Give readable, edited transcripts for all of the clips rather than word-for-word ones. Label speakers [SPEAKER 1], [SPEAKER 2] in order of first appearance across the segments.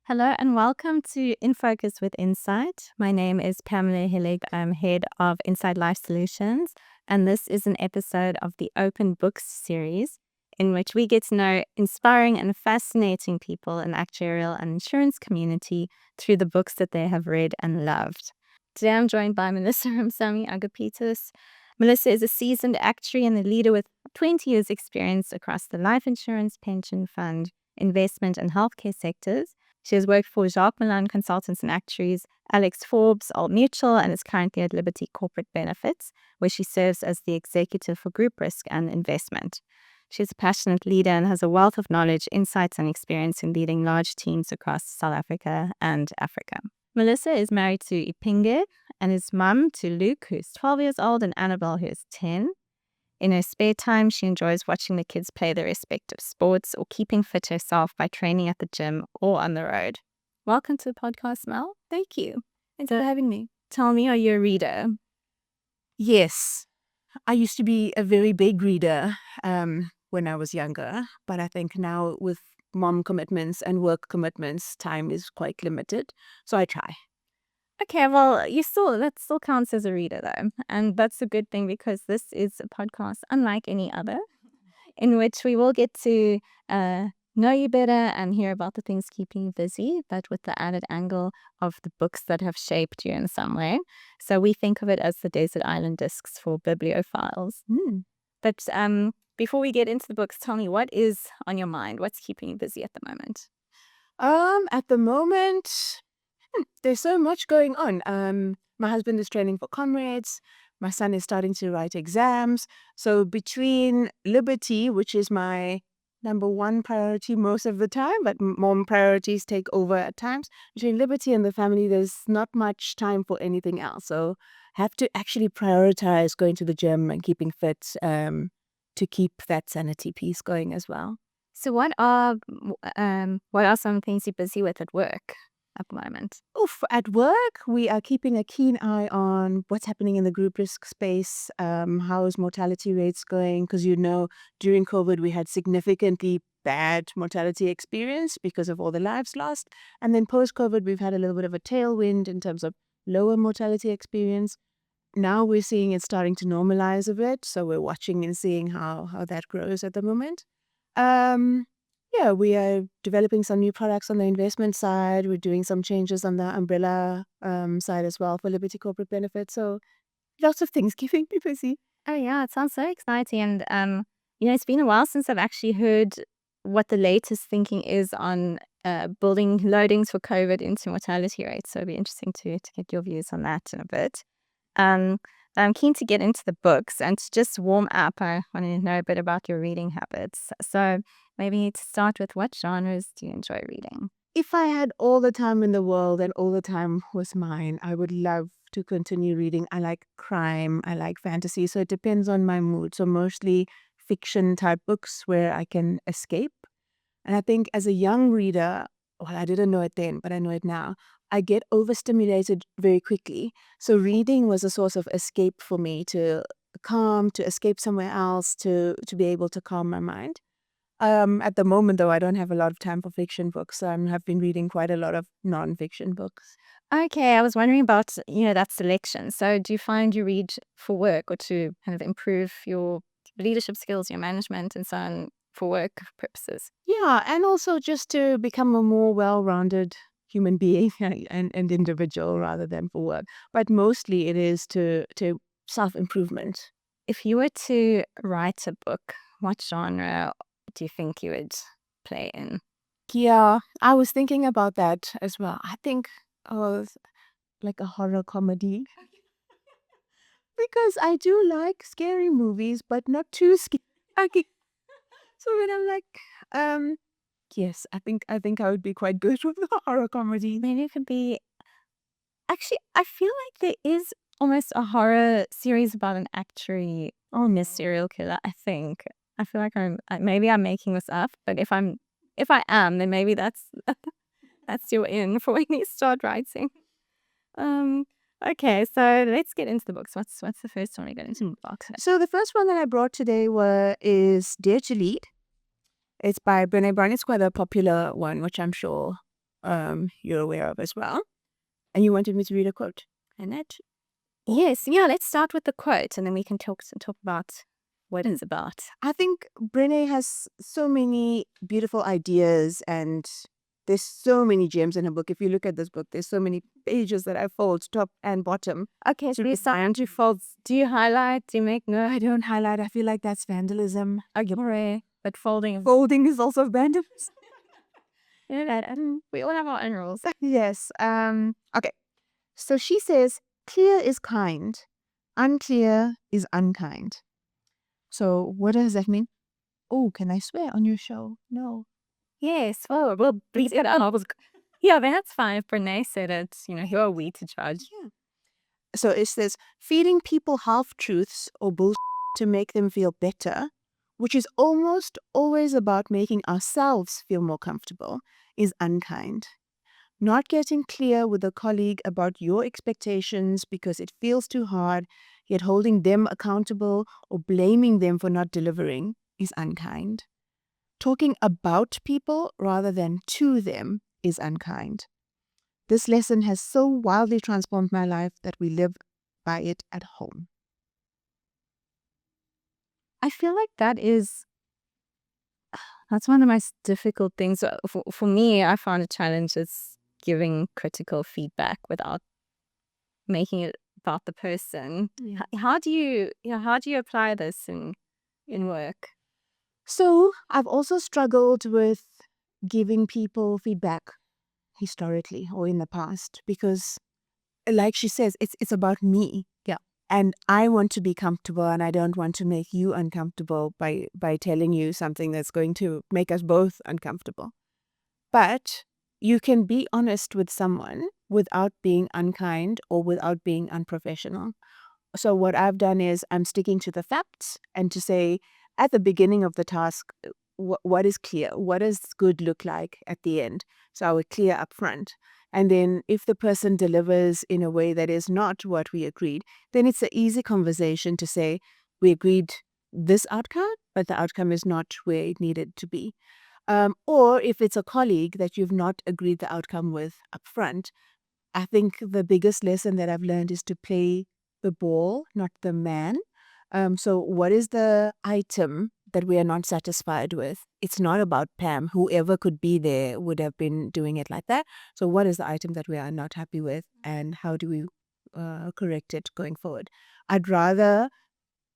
[SPEAKER 1] Hello and welcome to In Focus with Insight. My name is Pamela Hellig. I'm head of Inside Life Solutions, and this is an episode of the Open Books series in which we get to know inspiring and fascinating people in actuarial and insurance community through the books that they have read and loved. Today I'm joined by Melissa Ramsamy-Agapitus. Melissa is a seasoned actuary and a leader with 20 years experience across the life insurance, pension fund, investment and healthcare sectors. She has worked for Jacques Milan Consultants and Actuaries, Alex Forbes, Old Mutual, and is currently at Liberty Corporate Benefits, where she serves as the executive for group risk and investment. She's a passionate leader and has a wealth of knowledge, insights, and experience in leading large teams across South Africa and Africa. Melissa is married to Ipinge and is mum to Luke, who's 12 years old, and Annabelle, who is 10. In her spare time, she enjoys watching the kids play their respective sports or keeping fit herself by training at the gym or on the road. Welcome to the podcast, Mel.
[SPEAKER 2] Thank you. Thanks for having me.
[SPEAKER 1] Tell me, are you a reader?
[SPEAKER 2] Yes. I used to be a very big reader when I was younger, but I think now with mom commitments and work commitments, time is quite limited. So I try.
[SPEAKER 1] Okay, well, that still counts as a reader though. And that's a good thing because this is a podcast unlike any other in which we will get to know you better and hear about the things keeping you busy, but with the added angle of the books that have shaped you in some way. So we think of it as the desert island discs for bibliophiles. But before we get into the books, tell me, what is on your mind? What's keeping you busy at the moment?
[SPEAKER 2] At the moment, there's so much going on. My husband is training for comrades. My son is starting to write exams. So between Liberty, which is my number one priority most of the time, but mom priorities take over at times. Between Liberty and the family, there's not much time for anything else. So have to actually prioritize going to the gym and keeping fit to keep that sanity piece going as well.
[SPEAKER 1] So what are some things you're busy with at work at the moment?
[SPEAKER 2] At work, we are keeping a keen eye on what's happening in the group risk space. How's mortality rates going? Because during COVID, we had significantly bad mortality experience because of all the lives lost. And then post-COVID, we've had a little bit of a tailwind in terms of lower mortality experience. Now we're seeing it starting to normalize a bit. So we're watching and seeing how that grows at the moment. Yeah, we are developing some new products on the investment side. We're doing some changes on the umbrella side as well for Liberty Corporate Benefits. So lots of things keeping me busy.
[SPEAKER 1] Oh yeah, it sounds so exciting. And it's been a while since I've actually heard what the latest thinking is on building loadings for COVID into mortality rates. So it'd be interesting to get your views on that in a bit. I'm keen to get into the books, and to just warm up, I want to know a bit about your reading habits. So maybe to start with, what genres do you enjoy reading?
[SPEAKER 2] If I had all the time in the world and all the time was mine, I would love to continue reading. I like crime, I like fantasy, so it depends on my mood. So mostly fiction type books where I can escape. And I think as a young reader, well, I didn't know it then, but I know it now, I get overstimulated very quickly. So reading was a source of escape for me to escape somewhere else, to be able to calm my mind. At the moment, though, I don't have a lot of time for fiction books. I have been reading quite a lot of non-fiction books.
[SPEAKER 1] Okay, I was wondering about, that selection. So do you find you read for work or to kind of improve your leadership skills, your management and so on for work purposes?
[SPEAKER 2] Yeah, and also just to become a more well-rounded human being and individual rather than for work. But mostly it is to self-improvement.
[SPEAKER 1] If you were to write a book, what genre do you think you would play in?
[SPEAKER 2] Yeah, I was thinking about that as well. I think like a horror comedy. Because I do like scary movies, but not too scary. So when I'm like, yes, I think I would be quite good with the horror comedy.
[SPEAKER 1] Maybe it could be. Actually, I feel like there is almost a horror series about an actuary or a serial killer. I think. I feel like maybe I'm making this up, but if I am, then maybe that's your in for when you start writing. Okay, so let's get into the books. What's the first one we got into the box?
[SPEAKER 2] So the first one that I brought today is Dare to Lead. It's by Brené Brown. It's quite a popular one, which I'm sure you're aware of as well. And you wanted me to read a quote. And that
[SPEAKER 1] Yes, yeah, let's start with the quote and then we can talk about what it's about.
[SPEAKER 2] I think Brené has so many beautiful ideas and there's so many gems in her book. If you look at this book, there's so many pages that I fold top and bottom.
[SPEAKER 1] Okay, so you start to fold. Do you highlight? Do you make notes?
[SPEAKER 2] I don't highlight. I feel like that's vandalism.
[SPEAKER 1] Okay, but folding.
[SPEAKER 2] Folding is also vandalism.
[SPEAKER 1] You know that we all have our own rules.
[SPEAKER 2] Yes. Okay. So she says, clear is kind, unclear is unkind. So what does that mean? Oh, can I swear on your show? No.
[SPEAKER 1] Yes. Oh, well, please. Yeah, that's fine. If Brene said it, who are we to judge?
[SPEAKER 2] Yeah. So it says, feeding people half-truths or bullshit to make them feel better, which is almost always about making ourselves feel more comfortable, is unkind. Not getting clear with a colleague about your expectations because it feels too hard, yet holding them accountable or blaming them for not delivering is unkind. Talking about people rather than to them is unkind. This lesson has so wildly transformed my life that we live by it at home.
[SPEAKER 1] I feel like that's one of the most difficult things. For me, I found a challenge is giving critical feedback without making it about the person.
[SPEAKER 2] Yeah.
[SPEAKER 1] How do you apply this in work?
[SPEAKER 2] So I've also struggled with giving people feedback historically or in the past because, like she says, it's about me.
[SPEAKER 1] Yeah.
[SPEAKER 2] And I want to be comfortable and I don't want to make you uncomfortable by telling you something that's going to make us both uncomfortable. But you can be honest with someone without being unkind or without being unprofessional. So what I've done is I'm sticking to the facts and to say at the beginning of the task, what is clear? What does good look like at the end? So I would clear up front. And then if the person delivers in a way that is not what we agreed, then it's an easy conversation to say, we agreed this outcome, but the outcome is not where it needed to be. Or if it's a colleague that you've not agreed the outcome with upfront, I think the biggest lesson that I've learned is to play the ball, not the man. So what is the item that we are not satisfied with? It's not about Pam. Whoever could be there would have been doing it like that. So what is the item that we are not happy with and how do we correct it going forward? I'd rather,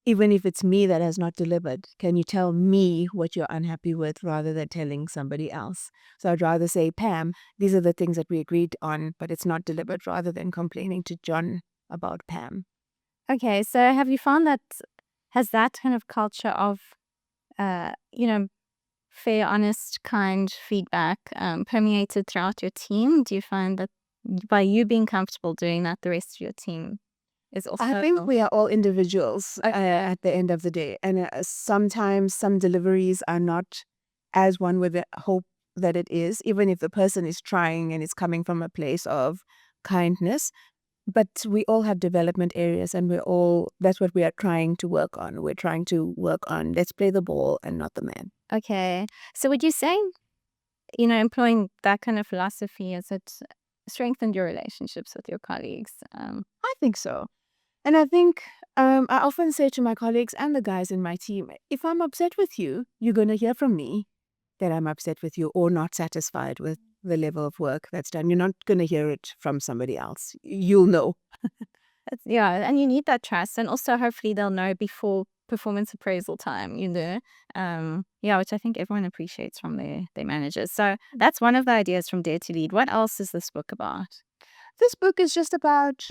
[SPEAKER 2] even if it's me that has not delivered, can you tell me what you're unhappy with rather than telling somebody else? So I'd rather say, Pam, these are the things that we agreed on, but it's not delivered, rather than complaining to John about Pam.
[SPEAKER 1] Okay, so have you found has that kind of culture of, fair, honest, kind feedback permeated throughout your team? Do you find that by you being comfortable doing that, the rest of your team is also?
[SPEAKER 2] I think we are all individuals at the end of the day. And sometimes some deliveries are not as one would hope that it is, even if the person is trying and it's coming from a place of kindness. But we all have development areas and that's what we are trying to work on. We're trying to work on, let's play the ball and not the man.
[SPEAKER 1] Okay. So would you say, employing that kind of philosophy, has it strengthened your relationships with your colleagues?
[SPEAKER 2] I think so. And I think I often say to my colleagues and the guys in my team, if I'm upset with you, you're going to hear from me that I'm upset with you or not satisfied with the level of work that's done. You're not going to hear it from somebody else. You'll know.
[SPEAKER 1] Yeah, and you need that trust. And also hopefully they'll know before performance appraisal time, which I think everyone appreciates from their managers. So that's one of the ideas from Dare to Lead. What else is this book about?
[SPEAKER 2] This book is just about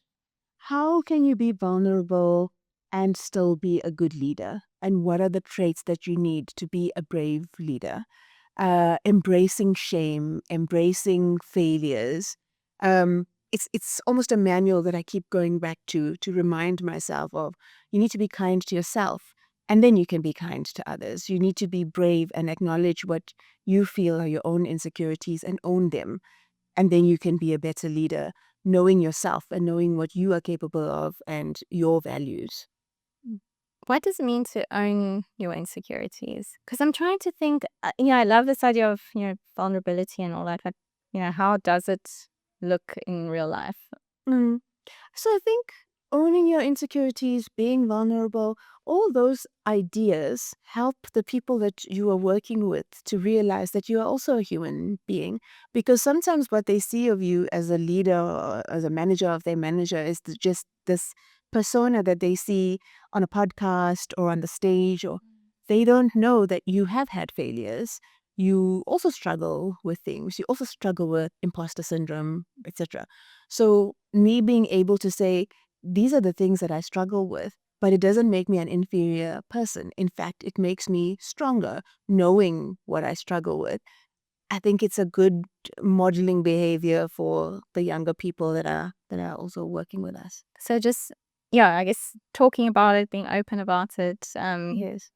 [SPEAKER 2] how can you be vulnerable and still be a good leader? And what are the traits that you need to be a brave leader? Embracing shame, embracing failures. It's almost a manual that I keep going back to remind myself of. You need to be kind to yourself, and then you can be kind to others. You need to be brave and acknowledge what you feel are your own insecurities and own them. And then you can be a better leader, knowing yourself and knowing what you are capable of and your values.
[SPEAKER 1] What does it mean to own your insecurities? Because I'm trying to think, I love this idea of, vulnerability and all that, but how does it look in real life?
[SPEAKER 2] So I think owning your insecurities, being vulnerable, all those ideas help the people that you are working with to realize that you are also a human being. Because sometimes what they see of you as a leader or as a manager of their manager is just this persona that they see on a podcast or on the stage, or they don't know that you have had failures. You also struggle with things. You also struggle with imposter syndrome, etc. So me being able to say, these are the things that I struggle with, but it doesn't make me an inferior person. In fact, it makes me stronger knowing what I struggle with. I think it's a good modeling behavior for the younger people that are also working with us.
[SPEAKER 1] So just, I guess talking about it, being open about it.
[SPEAKER 2] Yes.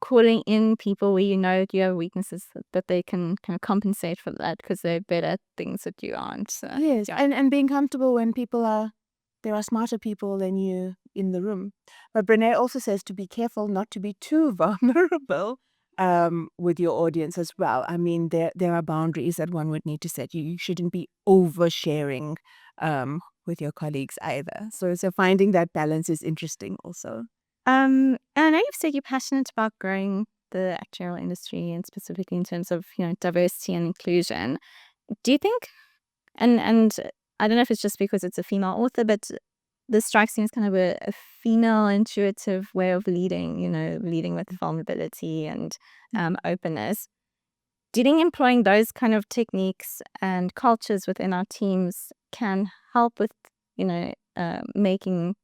[SPEAKER 1] Calling in people where you have weaknesses, but they can kind of compensate for that because they're better at things that you aren't. So,
[SPEAKER 2] Yes, and being comfortable when there are smarter people than you in the room. But Brene also says to be careful not to be too vulnerable with your audience as well. I mean, there are boundaries that one would need to set. You shouldn't be oversharing with your colleagues either. So finding that balance is interesting also.
[SPEAKER 1] And I know you've said you're passionate about growing the actuarial industry and specifically in terms of diversity and inclusion. Do you think, and I don't know if it's just because it's a female author, but this strikes me as kind of a female intuitive way of leading, leading with vulnerability and openness. Do you think employing those kind of techniques and cultures within our teams can help with, making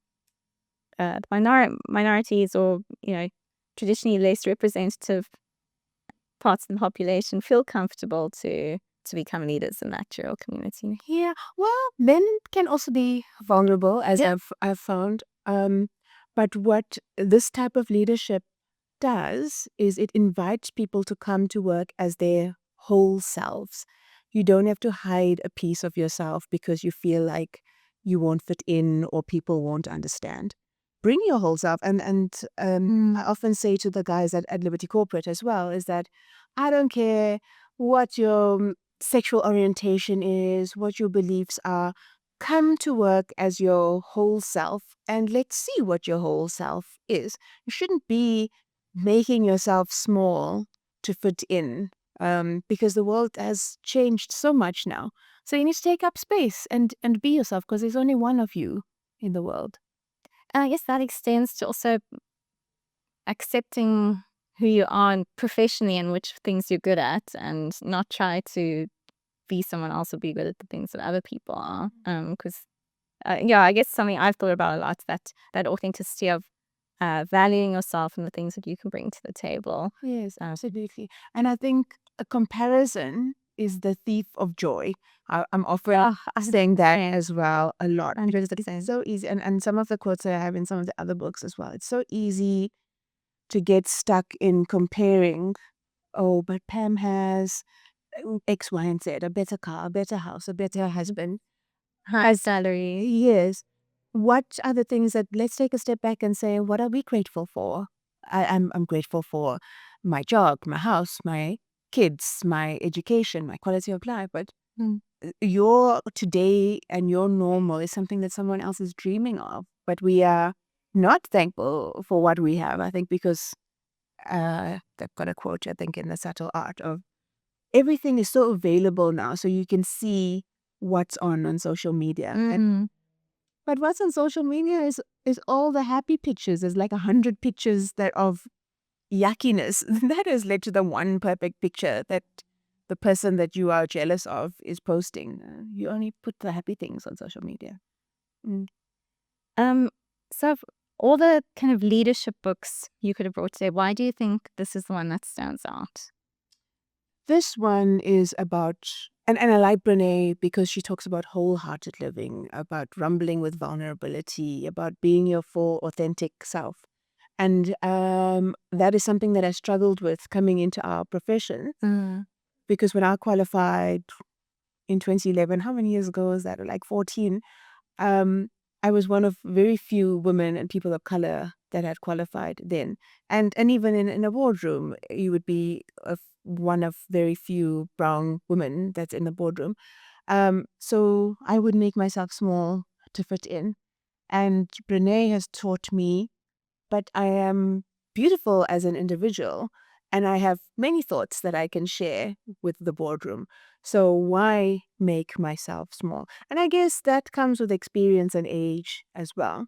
[SPEAKER 1] minorities or, traditionally less representative parts of the population feel comfortable to become leaders in the actuarial community?
[SPEAKER 2] Yeah, well, men can also be vulnerable, as I've found. But what this type of leadership does is it invites people to come to work as their whole selves. You don't have to hide a piece of yourself because you feel like you won't fit in or people won't understand. Bring your whole self. And I often say to the guys at Liberty Corporate as well is that I don't care what your sexual orientation is, what your beliefs are. Come to work as your whole self and let's see what your whole self is. You shouldn't be making yourself small to fit in because the world has changed so much now. So you need to take up space and be yourself because there's only one of you in the world.
[SPEAKER 1] And I guess that extends to also accepting who you are professionally and which things you're good at and not try to be someone else or be good at the things that other people are. Because, I guess something I've thought about a lot, that authenticity of valuing yourself and the things that you can bring to the table.
[SPEAKER 2] Yes, absolutely. And I think a comparison is the thief of joy. I'm often saying that as well a lot. And it's so easy. And some of the quotes that I have in some of the other books as well. It's so easy to get stuck in comparing. Oh, but Pam has X, Y, and Z, a better car, a better house, a better husband.
[SPEAKER 1] High salary.
[SPEAKER 2] Yes. What are the things that, let's take a step back and say, what are we grateful for? I'm grateful for my job, my house, my kids, my education, my quality of life. But your today and your normal is something that someone else is dreaming of. But we are not thankful for what we have, I think, because they've got a quote, I think, in The Subtle Art of everything is so available now. So you can see what's on social media. But what's on social media is all the happy pictures. There's like 100 pictures that of yuckiness. That has led to the one perfect picture that the person that you are jealous of is posting. You only put the happy things on social media.
[SPEAKER 1] So of all the kind of leadership books you could have brought today, why do you think this is the one that stands out?
[SPEAKER 2] This one is about, and I like Brene because she talks about wholehearted living, about rumbling with vulnerability, about being your full authentic self. And that is something that I struggled with coming into our profession because when I qualified in 2011, how many years ago was that? Like 14. I was one of very few women and people of color that had qualified then. And even in a boardroom, you would be one of very few brown women that's in the boardroom. So I would make myself small to fit in. And Brene has taught me, but I am beautiful as an individual, and I have many thoughts that I can share with the boardroom. So why make myself small? And I guess that comes with experience and age as well.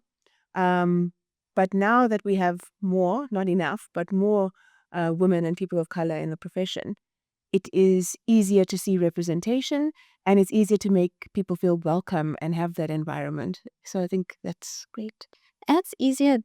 [SPEAKER 2] But now that we have more, not enough, but more women and people of color in the profession, it is easier to see representation, and it's easier to make people feel welcome and have that environment. So I think that's great.
[SPEAKER 1] And it's easier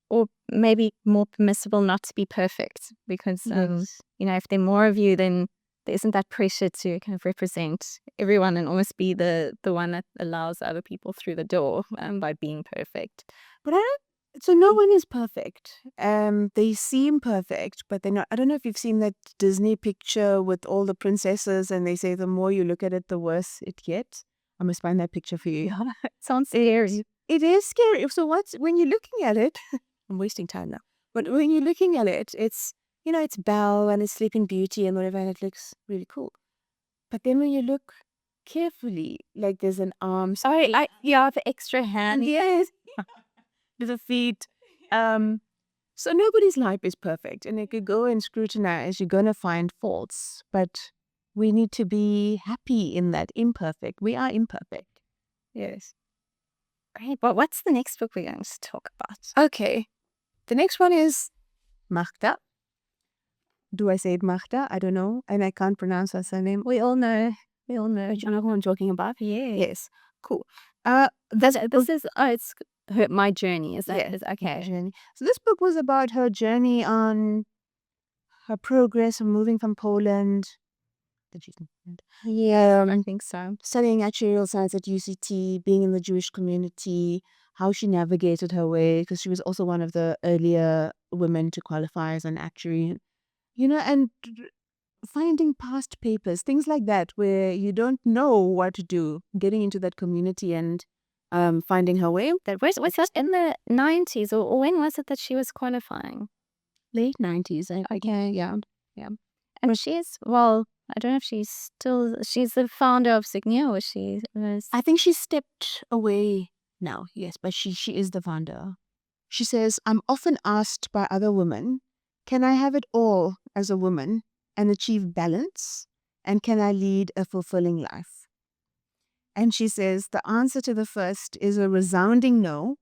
[SPEAKER 1] or maybe more permissible not to be perfect because,
[SPEAKER 2] Yes.
[SPEAKER 1] if there are more of you, then there isn't that pressure to kind of represent everyone and almost be the one that allows other people through the door by being perfect.
[SPEAKER 2] But so no one is perfect. They seem perfect, but they're not. I don't know if you've seen that Disney picture with all the princesses, and they say the more you look at it, the worse it gets. I must find that picture for you.
[SPEAKER 1] Yeah, it sounds scary.
[SPEAKER 2] It is scary. So when you're looking at it, I'm wasting time now. But when you're looking at it, it's it's Belle and it's Sleeping Beauty and whatever, and it looks really cool. But then when you look carefully, like there's an arm.
[SPEAKER 1] Sorry, like the extra hand.
[SPEAKER 2] Yes. The feet. So nobody's life is perfect, and if you go and scrutinize, you're gonna find faults. But we need to be happy in that imperfect. We are imperfect. Yes.
[SPEAKER 1] Great. Well, what's the next book we're going to talk about?
[SPEAKER 2] Okay. The next one is Magda. Do I say it Magda? I don't know, and I can't pronounce her surname.
[SPEAKER 1] We all know.
[SPEAKER 2] You know who I'm talking about?
[SPEAKER 1] Yeah.
[SPEAKER 2] Yes. Cool.
[SPEAKER 1] This is it's my journey. Is that okay?
[SPEAKER 2] Journey. So this book was about her journey on her progress of moving from Poland. Yeah,
[SPEAKER 1] I think so.
[SPEAKER 2] studying actuarial science at UCT, being in the Jewish community, how she navigated her way, because she was also one of the earlier women to qualify as an actuary. And finding past papers, things like that, where you don't know what to do, getting into that community and finding her way.
[SPEAKER 1] That was that in the 90s or when was it that she was qualifying?
[SPEAKER 2] Late 90s.
[SPEAKER 1] Okay, yeah. And she's I don't know if she's the founder of Signia, or she was.
[SPEAKER 2] I think she stepped away now, yes, but she is the founder. She says, I'm often asked by other women, can I have it all as a woman and achieve balance? And can I lead a fulfilling life? And she says, the answer to the first is a resounding no,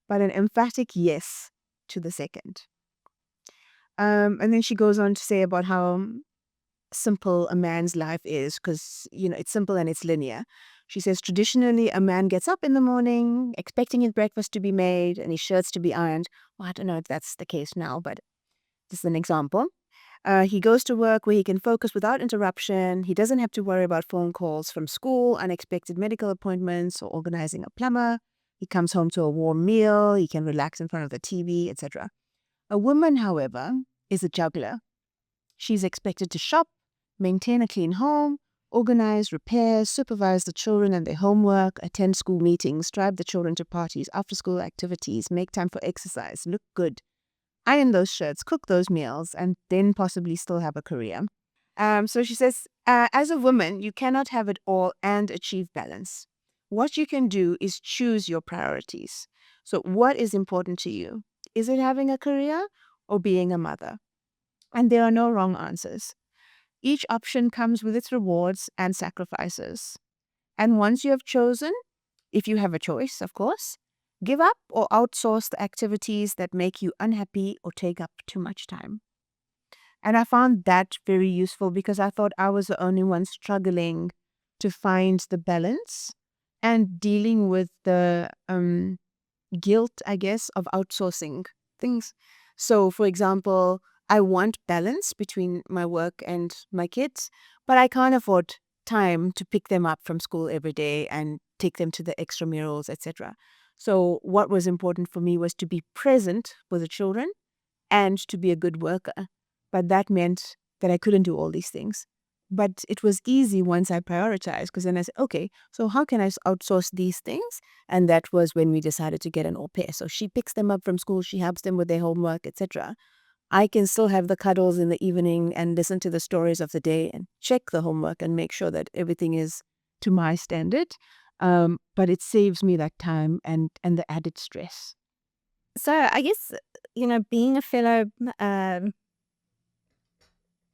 [SPEAKER 2] but an emphatic yes to the second. And then she goes on to say about how simple a man's life is, because it's simple and it's linear. She says traditionally a man gets up in the morning expecting his breakfast to be made and his shirts to be ironed. Well, I don't know if that's the case now, but this is an example. He goes to work where he can focus without interruption. He doesn't have to worry about phone calls from school, unexpected medical appointments, or organizing a plumber. He comes home to a warm meal. He can relax in front of the TV, etc. A woman, however, is a juggler. She's expected to shop, maintain a clean home, organize, repair, supervise the children and their homework, attend school meetings, drive the children to parties, after-school activities, make time for exercise, look good, iron those shirts, cook those meals, and then possibly still have a career. So she says, as a woman, you cannot have it all and achieve balance. What you can do is choose your priorities. So what is important to you? Is it having a career or being a mother? And there are no wrong answers. Each option comes with its rewards and sacrifices. And once you have chosen, if you have a choice, of course, give up or outsource the activities that make you unhappy or take up too much time. And I found that very useful because I thought I was the only one struggling to find the balance and dealing with the guilt, I guess, of outsourcing things. So, for example, I want balance between my work and my kids, but I can't afford time to pick them up from school every day and take them to the extramurals, etc. So what was important for me was to be present for the children, and to be a good worker. But that meant that I couldn't do all these things. But it was easy once I prioritized, because then I said, okay, so how can I outsource these things? And that was when we decided to get an au pair. So she picks them up from school, she helps them with their homework, etc. I can still have the cuddles in the evening and listen to the stories of the day and check the homework and make sure that everything is to my standard. But it saves me that time and the added stress.
[SPEAKER 1] So I guess, being a fellow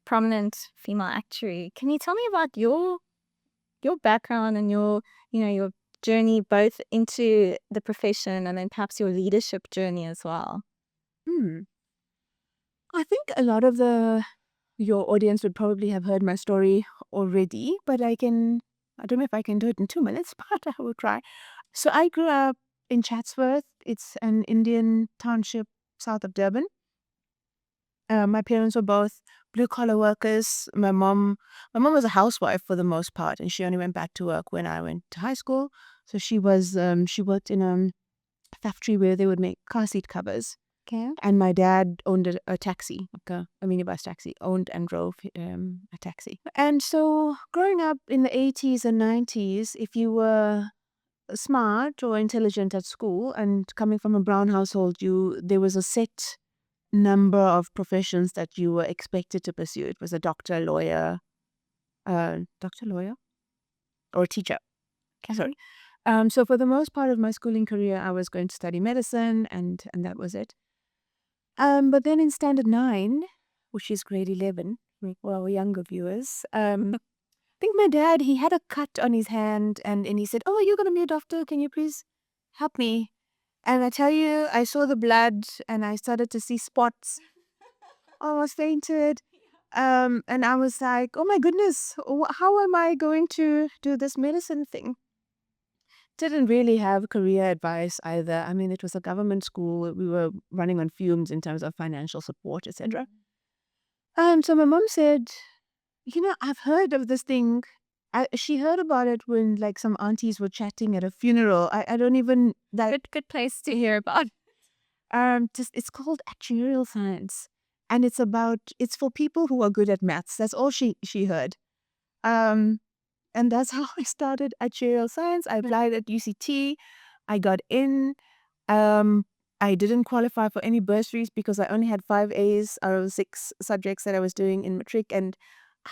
[SPEAKER 1] prominent female actuary, can you tell me about your background and your journey both into the profession and then perhaps your leadership journey as well?
[SPEAKER 2] Hmm. I think a lot of your audience would probably have heard my story already, but I don't know if I can do it in 2 minutes, but I will try. So I grew up in Chatsworth. It's an Indian township south of Durban. My parents were both blue collar workers. My mom was a housewife for the most part, and she only went back to work when I went to high school. So she worked in a factory where they would make car seat covers.
[SPEAKER 1] Okay.
[SPEAKER 2] And my dad owned a taxi, like a minibus taxi, owned and drove a taxi. And so growing up in the 80s and 90s, if you were smart or intelligent at school and coming from a brown household, there was a set number of professions that you were expected to pursue. It was a doctor, lawyer, or a teacher.
[SPEAKER 1] Okay.
[SPEAKER 2] Sorry. So for the most part of my schooling career, I was going to study medicine, and that was it. But then in standard 9, which is grade 11, for our younger viewers, I think my dad, he had a cut on his hand, and he said, "Oh, you're going to be a doctor. Can you please help me?" And I tell you, I saw the blood and I started to see spots. Almost fainted. And I was like, oh my goodness, how am I going to do this medicine thing? Didn't really have career advice either. I mean, it was a government school. We were running on fumes in terms of financial support, etc. So my mom said, I've heard of this thing. She heard about it when like some aunties were chatting at a funeral. I don't even that
[SPEAKER 1] Good place to hear about.
[SPEAKER 2] just it's called actuarial science, and it's for people who are good at maths. That's all she heard. Um, and that's how I started actuarial science. I applied at UCT. I got in. Um, I didn't qualify for any bursaries because I only had 5 A's out of 6 subjects that I was doing in matric. And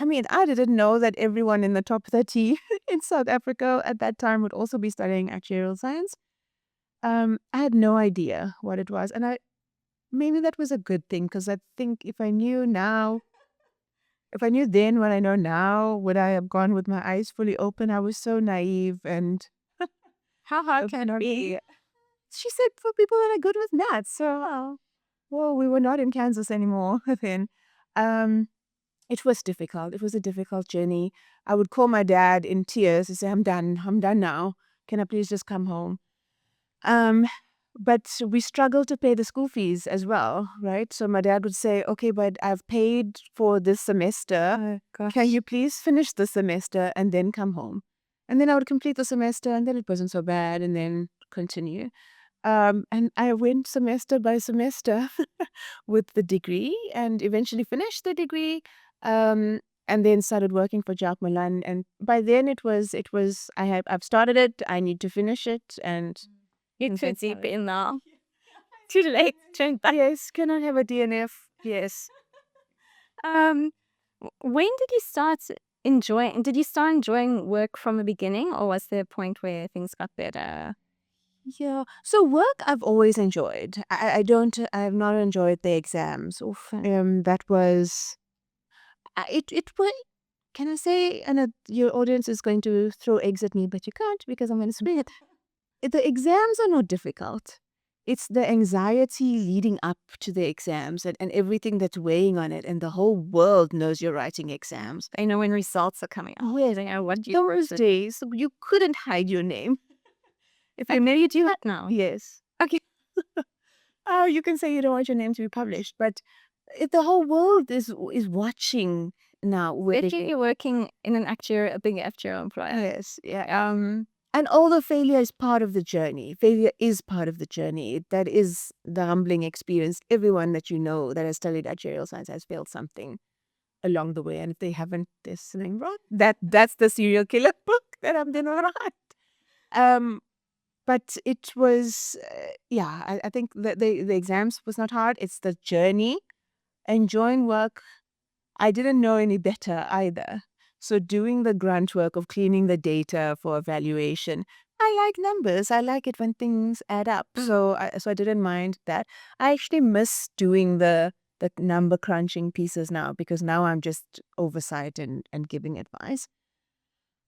[SPEAKER 2] I mean, I didn't know that everyone in the top 30 in South Africa at that time would also be studying actuarial science. I had no idea what it was, and maybe that was a good thing, because I think if I knew then what I know now, would I have gone with my eyes fully open? I was so naive and
[SPEAKER 1] How hard can it be?
[SPEAKER 2] she said for people that are good with maths. So, well, we were not in Kansas anymore then. Um, it was difficult. It was a difficult journey. I would call my dad in tears and say, I'm done now. Can I please just come home? But we struggled to pay the school fees as well, right? So my dad would say, okay, but I've paid for this semester.
[SPEAKER 1] Oh, gosh.
[SPEAKER 2] Can you please finish the semester and then come home? And then I would complete the semester, and then it wasn't so bad, and then continue. And I went semester by semester with the degree, and eventually finished the degree. And then started working for Jack Milan. And by then I've started it. I need to finish it, and
[SPEAKER 1] You're too deep in now. Too late. Turn back.
[SPEAKER 2] yes, cannot have a DNF. Yes.
[SPEAKER 1] When did you start enjoying? Did you start enjoying work from the beginning, or was there a point where things got better?
[SPEAKER 2] Yeah. So work I've always enjoyed. I have not enjoyed the exams. Oof. That was it was, can I say, and your audience is going to throw eggs at me, but you can't, because I'm going to split it. The exams are not difficult. It's the anxiety leading up to the exams, and everything that's weighing on it, and the whole world knows you're writing exams.
[SPEAKER 1] They know when results are coming out.
[SPEAKER 2] Oh, yes.
[SPEAKER 1] They know what you
[SPEAKER 2] Those days, you couldn't hide your name.
[SPEAKER 1] If I know you do that now.
[SPEAKER 2] Yes.
[SPEAKER 1] Okay.
[SPEAKER 2] Oh, you can say you don't want your name to be published, but the whole world is watching now.
[SPEAKER 1] If you're working in a big actuarial employer.
[SPEAKER 2] Yes, yeah. And all the failure is part of the journey. Failure is part of the journey. That is the humbling experience. Everyone that you know that has studied actuarial science has failed something. along the way. And if they haven't, there's something wrong. That's the serial killer book that I'm going to write. But it was, I think the exams was not hard. It's the journey. Enjoying work, I didn't know any better either. So doing the grunt work of cleaning the data for evaluation, I like numbers. I like it when things add up. So I didn't mind that. I actually miss doing the number crunching pieces now, because now I'm just oversight and giving advice.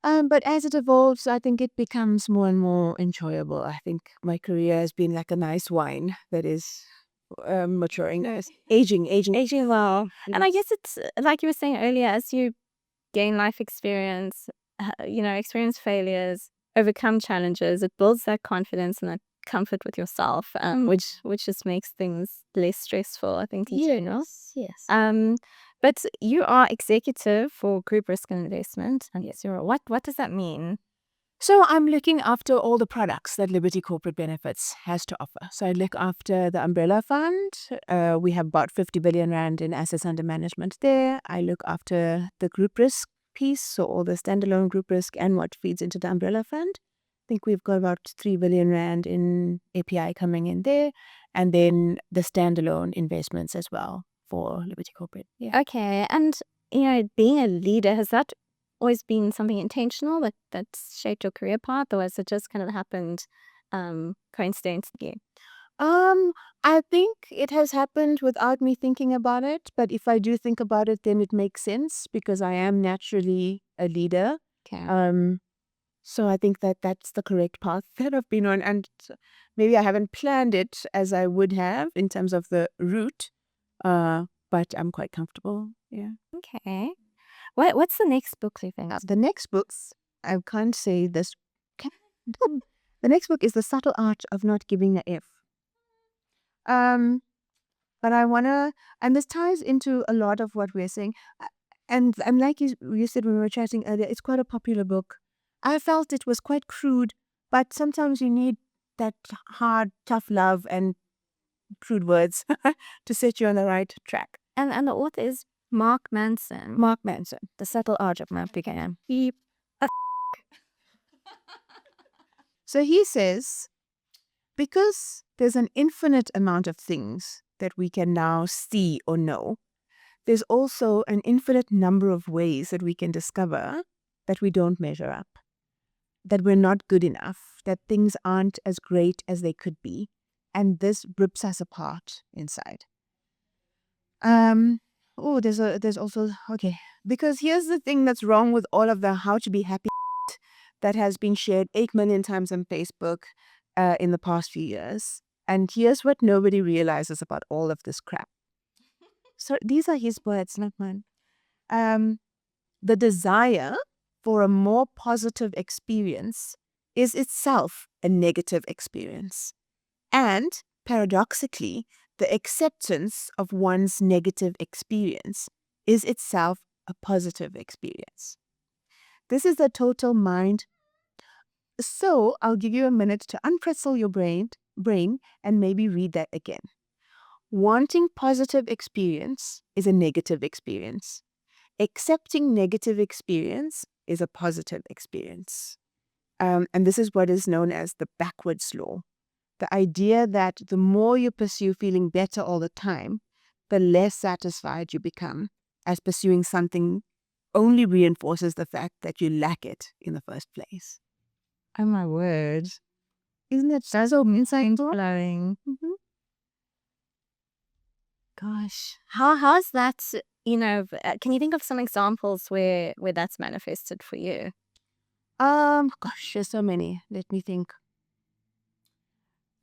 [SPEAKER 2] But as it evolves, I think it becomes more and more enjoyable. I think my career has been like a nice wine that is maturing, aging
[SPEAKER 1] Well, and I guess it's like you were saying earlier, as you gain life experience, experience failures, overcome challenges, it builds that confidence and that comfort with yourself, which just makes things less stressful, I think, in general.
[SPEAKER 2] Yes.
[SPEAKER 1] But you are executive for group risk and investment, and yes, what does that mean?
[SPEAKER 2] So I'm looking after all the products that Liberty Corporate Benefits has to offer. So I look after the umbrella fund. We have about 50 billion rand in assets under management there. I look after the group risk piece, so all the standalone group risk and what feeds into the umbrella fund. I think we've got about 3 billion rand in API coming in there, and then the standalone investments as well for Liberty Corporate. Yeah.
[SPEAKER 1] Okay, and being a leader, has that always been something intentional that's shaped your career path, or has it just kind of happened coincidentally?
[SPEAKER 2] I think it has happened without me thinking about it, but if I do think about it, then it makes sense, because I am naturally a leader.
[SPEAKER 1] Okay.
[SPEAKER 2] So I think that that's the correct path that I've been on, and maybe I haven't planned it as I would have in terms of the route, but I'm quite comfortable. Yeah.
[SPEAKER 1] Okay. What's the next book you think?
[SPEAKER 2] The next books, I can't say this. The next book is The Subtle Art of Not Giving a F. But I wanna, and this ties into a lot of what we're saying. And like you said when we were chatting earlier, it's quite a popular book. I felt it was quite crude, but sometimes you need that hard, tough love and crude words to set you on the right track.
[SPEAKER 1] And the author is Mark Manson.
[SPEAKER 2] The Subtle Art of Not Giving a F. So he says, because there's an infinite amount of things that we can now see or know, there's also an infinite number of ways that we can discover that we don't measure up, that we're not good enough, that things aren't as great as they could be, and this rips us apart inside. There's also, okay, because here's the thing that's wrong with all of the how to be happy that has been shared 8 million times on Facebook in the past few years. And here's what nobody realizes about all of this crap. So these are his words, not mine. The desire for a more positive experience is itself a negative experience. And paradoxically, the acceptance of one's negative experience is itself a positive experience. This is a total mind. So I'll give you a minute to unpretzel your brain and maybe read that again. Wanting positive experience is a negative experience. Accepting negative experience is a positive experience. And this is what is known as the backwards law. The idea that the more you pursue feeling better all the time, the less satisfied you become, as pursuing something only reinforces the fact that you lack it in the first place.
[SPEAKER 1] Oh my word.
[SPEAKER 2] Isn't it so
[SPEAKER 1] blowing?
[SPEAKER 2] Mm-hmm.
[SPEAKER 1] Gosh, how's that? Can you think of some examples where that's manifested for you?
[SPEAKER 2] Gosh, there's so many. Let me think.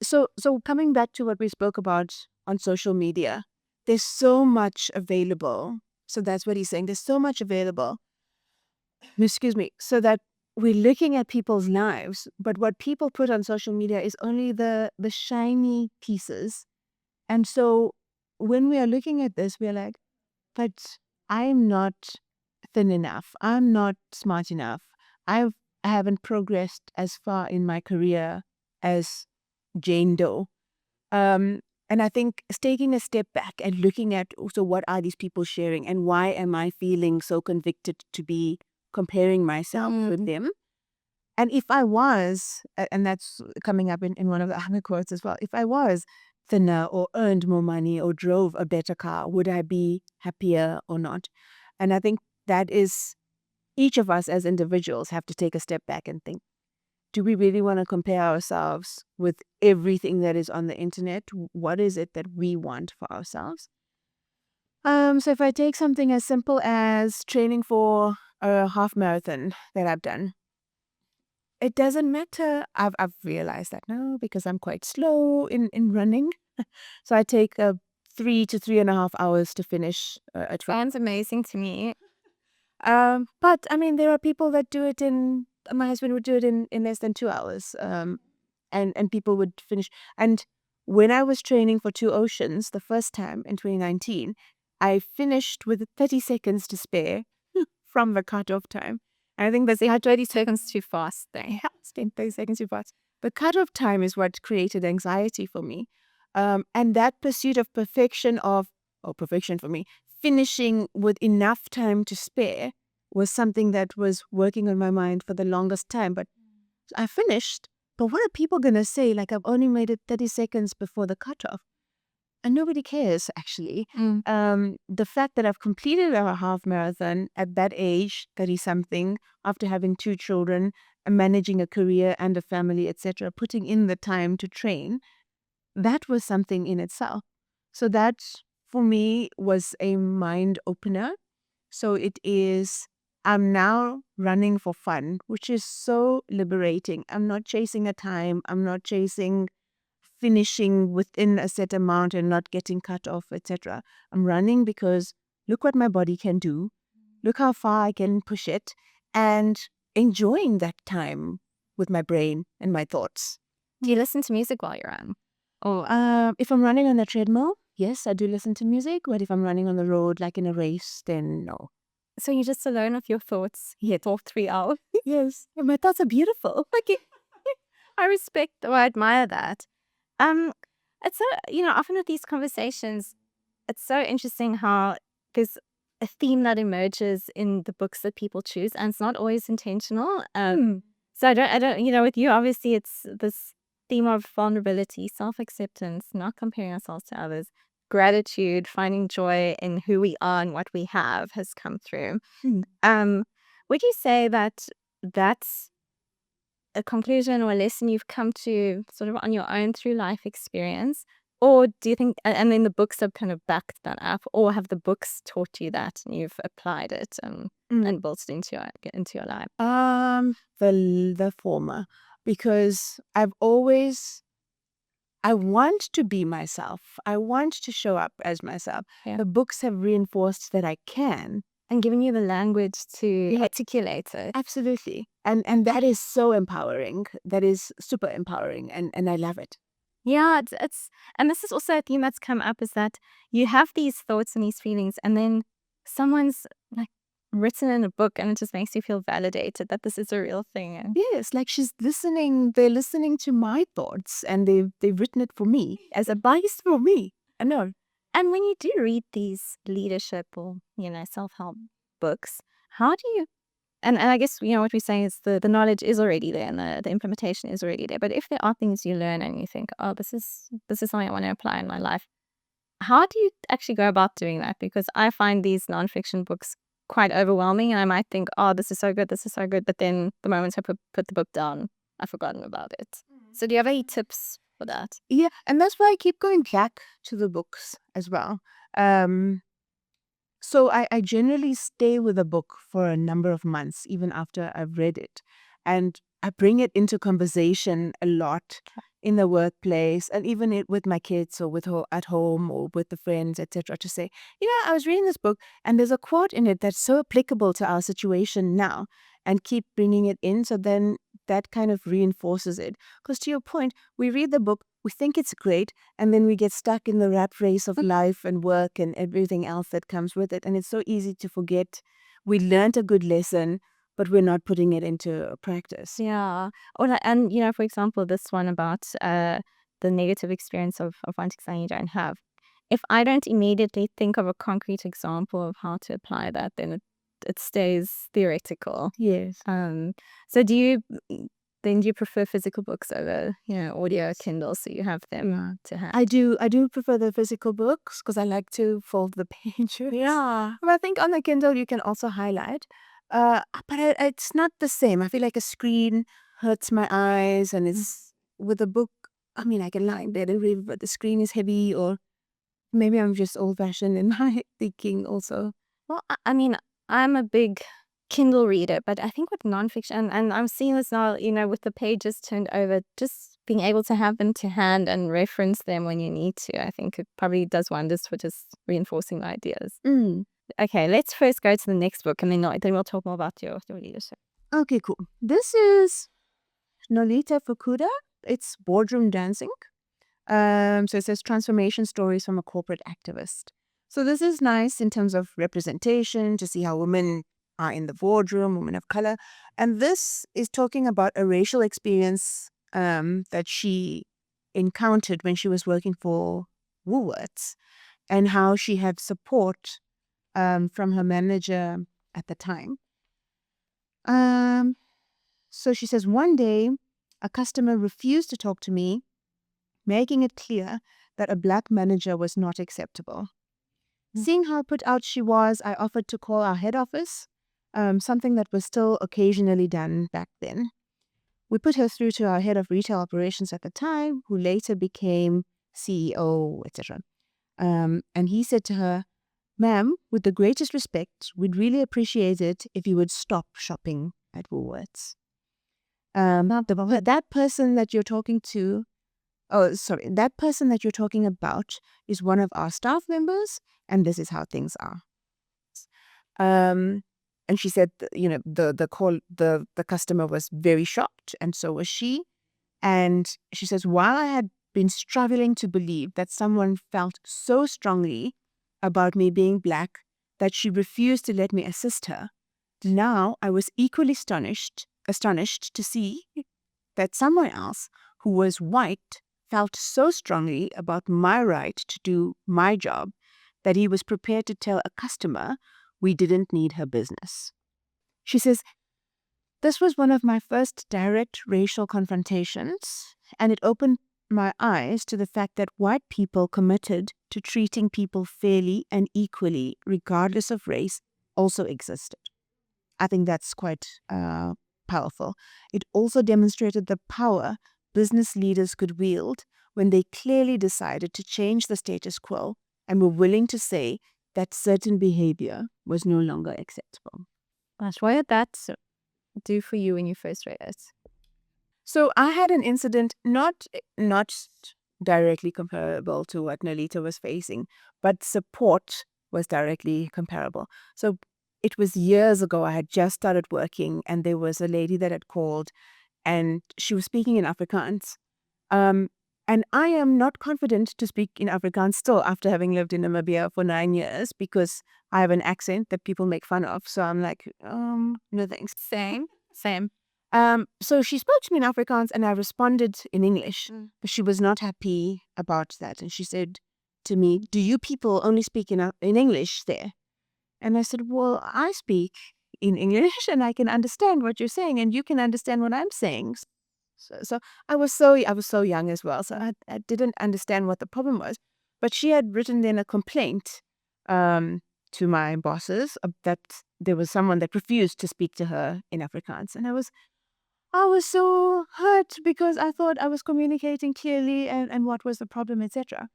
[SPEAKER 2] So coming back to what we spoke about on social media, there's so much available. So that's what he's saying. There's so much available. Excuse me. So that we're looking at people's lives, but what people put on social media is only the shiny pieces. And so when we are looking at this, we're like, but I'm not thin enough. I'm not smart enough. I haven't progressed as far in my career as Jane Doe. And I think it's taking a step back and looking at also what are these people sharing and why am I feeling so convicted to be comparing myself with them. And if I was, and that's coming up in one of the other quotes as well, if I was thinner or earned more money or drove a better car, would I be happier or not? And I think that is, each of us as individuals have to take a step back and think, do we really want to compare ourselves with everything that is on the internet? What is it that we want for ourselves? So if I take something as simple as training for a half marathon that I've done, it doesn't matter. I've realized that now because I'm quite slow in running. So I take 3 to 3.5 hours to finish a trail.
[SPEAKER 1] Sounds amazing to me.
[SPEAKER 2] But I mean, there are people that do it in, my husband would do it in less than 2 hours. And people would finish. And when I was training for Two Oceans the first time in 2019, I finished with 30 seconds to spare from the cutoff time. And I think that's
[SPEAKER 1] 30 seconds too fast there.
[SPEAKER 2] yeah, it's 30 seconds too fast. The cutoff time is what created anxiety for me. And that pursuit of perfection for me, finishing with enough time to spare was something that was working on my mind for the longest time. But I finished. But what are people going to say? Like, I've only made it 30 seconds before the cutoff. And nobody cares, actually. The fact that I've completed a half marathon at that age, 30-something, after having 2 children, and managing a career and a family, etc., putting in the time to train, that was something in itself. So that, for me, was a mind opener. So it is, I'm now running for fun, which is so liberating. I'm not chasing a time. I'm not chasing finishing within a set amount and not getting cut off, etc. I'm running because look what my body can do. Look how far I can push it, and enjoying that time with my brain and my thoughts.
[SPEAKER 1] Do you listen to music while you run?
[SPEAKER 2] If I'm running on a treadmill, yes, I do listen to music. But if I'm running on the road, like in a race, then no.
[SPEAKER 1] So you're just alone with your thoughts for 3 hours?
[SPEAKER 2] Yes, and my thoughts are beautiful.
[SPEAKER 1] Like, I respect or I admire that. It's so, often with these conversations, it's so interesting how there's a theme that emerges in the books that people choose, and it's not always intentional. So I don't, with you, obviously it's this theme of vulnerability, self-acceptance, not comparing ourselves to others, gratitude, finding joy in who we are and what we have has come through. Would you say that that's a conclusion or a lesson you've come to sort of on your own through life experience? Or do you think, and then the books have kind of backed that up, or have the books taught you that and you've applied it and built it into your life?
[SPEAKER 2] The former, because I want to be myself. I want to show up as myself.
[SPEAKER 1] Yeah.
[SPEAKER 2] The books have reinforced that I can.
[SPEAKER 1] And giving you the language to articulate it.
[SPEAKER 2] Absolutely. And that is so empowering. That is super empowering. And I love it.
[SPEAKER 1] Yeah, it's and this is also a theme that's come up, is that you have these thoughts and these feelings, and then someone's like written in a book, and it just makes you feel validated that this is a real thing. And
[SPEAKER 2] Yes, like she's listening. They're listening to my thoughts, and they've written it for me as advice for me. I know.
[SPEAKER 1] And when you do read these leadership or, self-help books, how do you, and I guess, what we say is the knowledge is already there and the implementation is already there. But if there are things you learn and you think, oh, this is something I want to apply in my life, how do you actually go about doing that? Because I find these nonfiction books quite overwhelming, and I might think, oh, this is so good. But then the moment I put the book down, I've forgotten about it. So do you have any tips for that?
[SPEAKER 2] Yeah, and that's why I keep going back to the books as well. So I generally stay with a book for a number of months, even after I've read it. And I bring it into conversation a lot in the workplace, and even with my kids or with her at home or with the friends, etc., to say, I was reading this book and there's a quote in it that's so applicable to our situation now, and keep bringing it in. So then that kind of reinforces it. Because to your point, we read the book, we think it's great, and then we get stuck in the rat race of life and work and everything else that comes with it. And it's so easy to forget we learned a good lesson, but we're not putting it into practice.
[SPEAKER 1] Yeah. And, for example, this one about the negative experience of wanting something you don't have. If I don't immediately think of a concrete example of how to apply that, then it stays theoretical.
[SPEAKER 2] Yes.
[SPEAKER 1] So do you prefer physical books over, audio Kindle, so you have them to hand?
[SPEAKER 2] I do prefer the physical books because I like to fold the pages.
[SPEAKER 1] Yeah.
[SPEAKER 2] But I think on the Kindle you can also highlight. But it's not the same. I feel like a screen hurts my eyes, and it's with a book. I mean, I can lie in bed and read, but the screen is heavy, or maybe I'm just old-fashioned in my thinking also.
[SPEAKER 1] Well, I mean, I'm a big Kindle reader, but I think with nonfiction, and I'm seeing this now, with the pages turned over, just being able to have them to hand and reference them when you need to, I think it probably does wonders for just reinforcing the ideas. Okay, let's first go to the next book, and then we'll talk more about your leadership.
[SPEAKER 2] Okay, cool. This is Nolita Fukuda. It's Boardroom Dancing. So it says transformation stories from a corporate activist. So this is nice in terms of representation, to see how women are in the boardroom, women of color. And this is talking about a racial experience that she encountered when she was working for Woolworths, and how she had support from her manager at the time. So she says, one day, a customer refused to talk to me, making it clear that a black manager was not acceptable. Seeing how put out she was, I offered to call our head office, something that was still occasionally done back then. We put her through to our head of retail operations at the time, who later became CEO, etc. And he said to her, "Ma'am, with the greatest respect, we'd really appreciate it if you would stop shopping at Woolworths." That person that you're talking about is one of our staff members, and this is how things are. And she said, the customer was very shocked, and so was she. And she says, while I had been struggling to believe that someone felt so strongly about me being black that she refused to let me assist her, now I was equally astonished to see that someone else who was white felt so strongly about my right to do my job that he was prepared to tell a customer we didn't need her business. She says, this was one of my first direct racial confrontations, and it opened my eyes to the fact that white people committed to treating people fairly and equally, regardless of race, also existed. I think that's quite powerful. It also demonstrated the power business leaders could wield when they clearly decided to change the status quo and were willing to say that certain behavior was no longer acceptable.
[SPEAKER 1] Gosh, what did that do for you when you first read it?
[SPEAKER 2] So I had an incident not directly comparable to what Nolita was facing, but support was directly comparable. So it was years ago. I had just started working, and there was a lady that had called, and she was speaking in Afrikaans. And I am not confident to speak in Afrikaans still after having lived in Namibia for 9 years, because I have an accent that people make fun of. So I'm like, no thanks.
[SPEAKER 1] Same.
[SPEAKER 2] So she spoke to me in Afrikaans, and I responded in English, but she was not happy about that. And she said to me, "Do you people only speak in English there?" And I said, "Well, I speak in English, and I can understand what you're saying, and you can understand what I'm saying." So I was so young as well, so I didn't understand what the problem was. But she had written then a complaint to my bosses that there was someone that refused to speak to her in Afrikaans, and I was so hurt because I thought I was communicating clearly, and what was the problem, etc.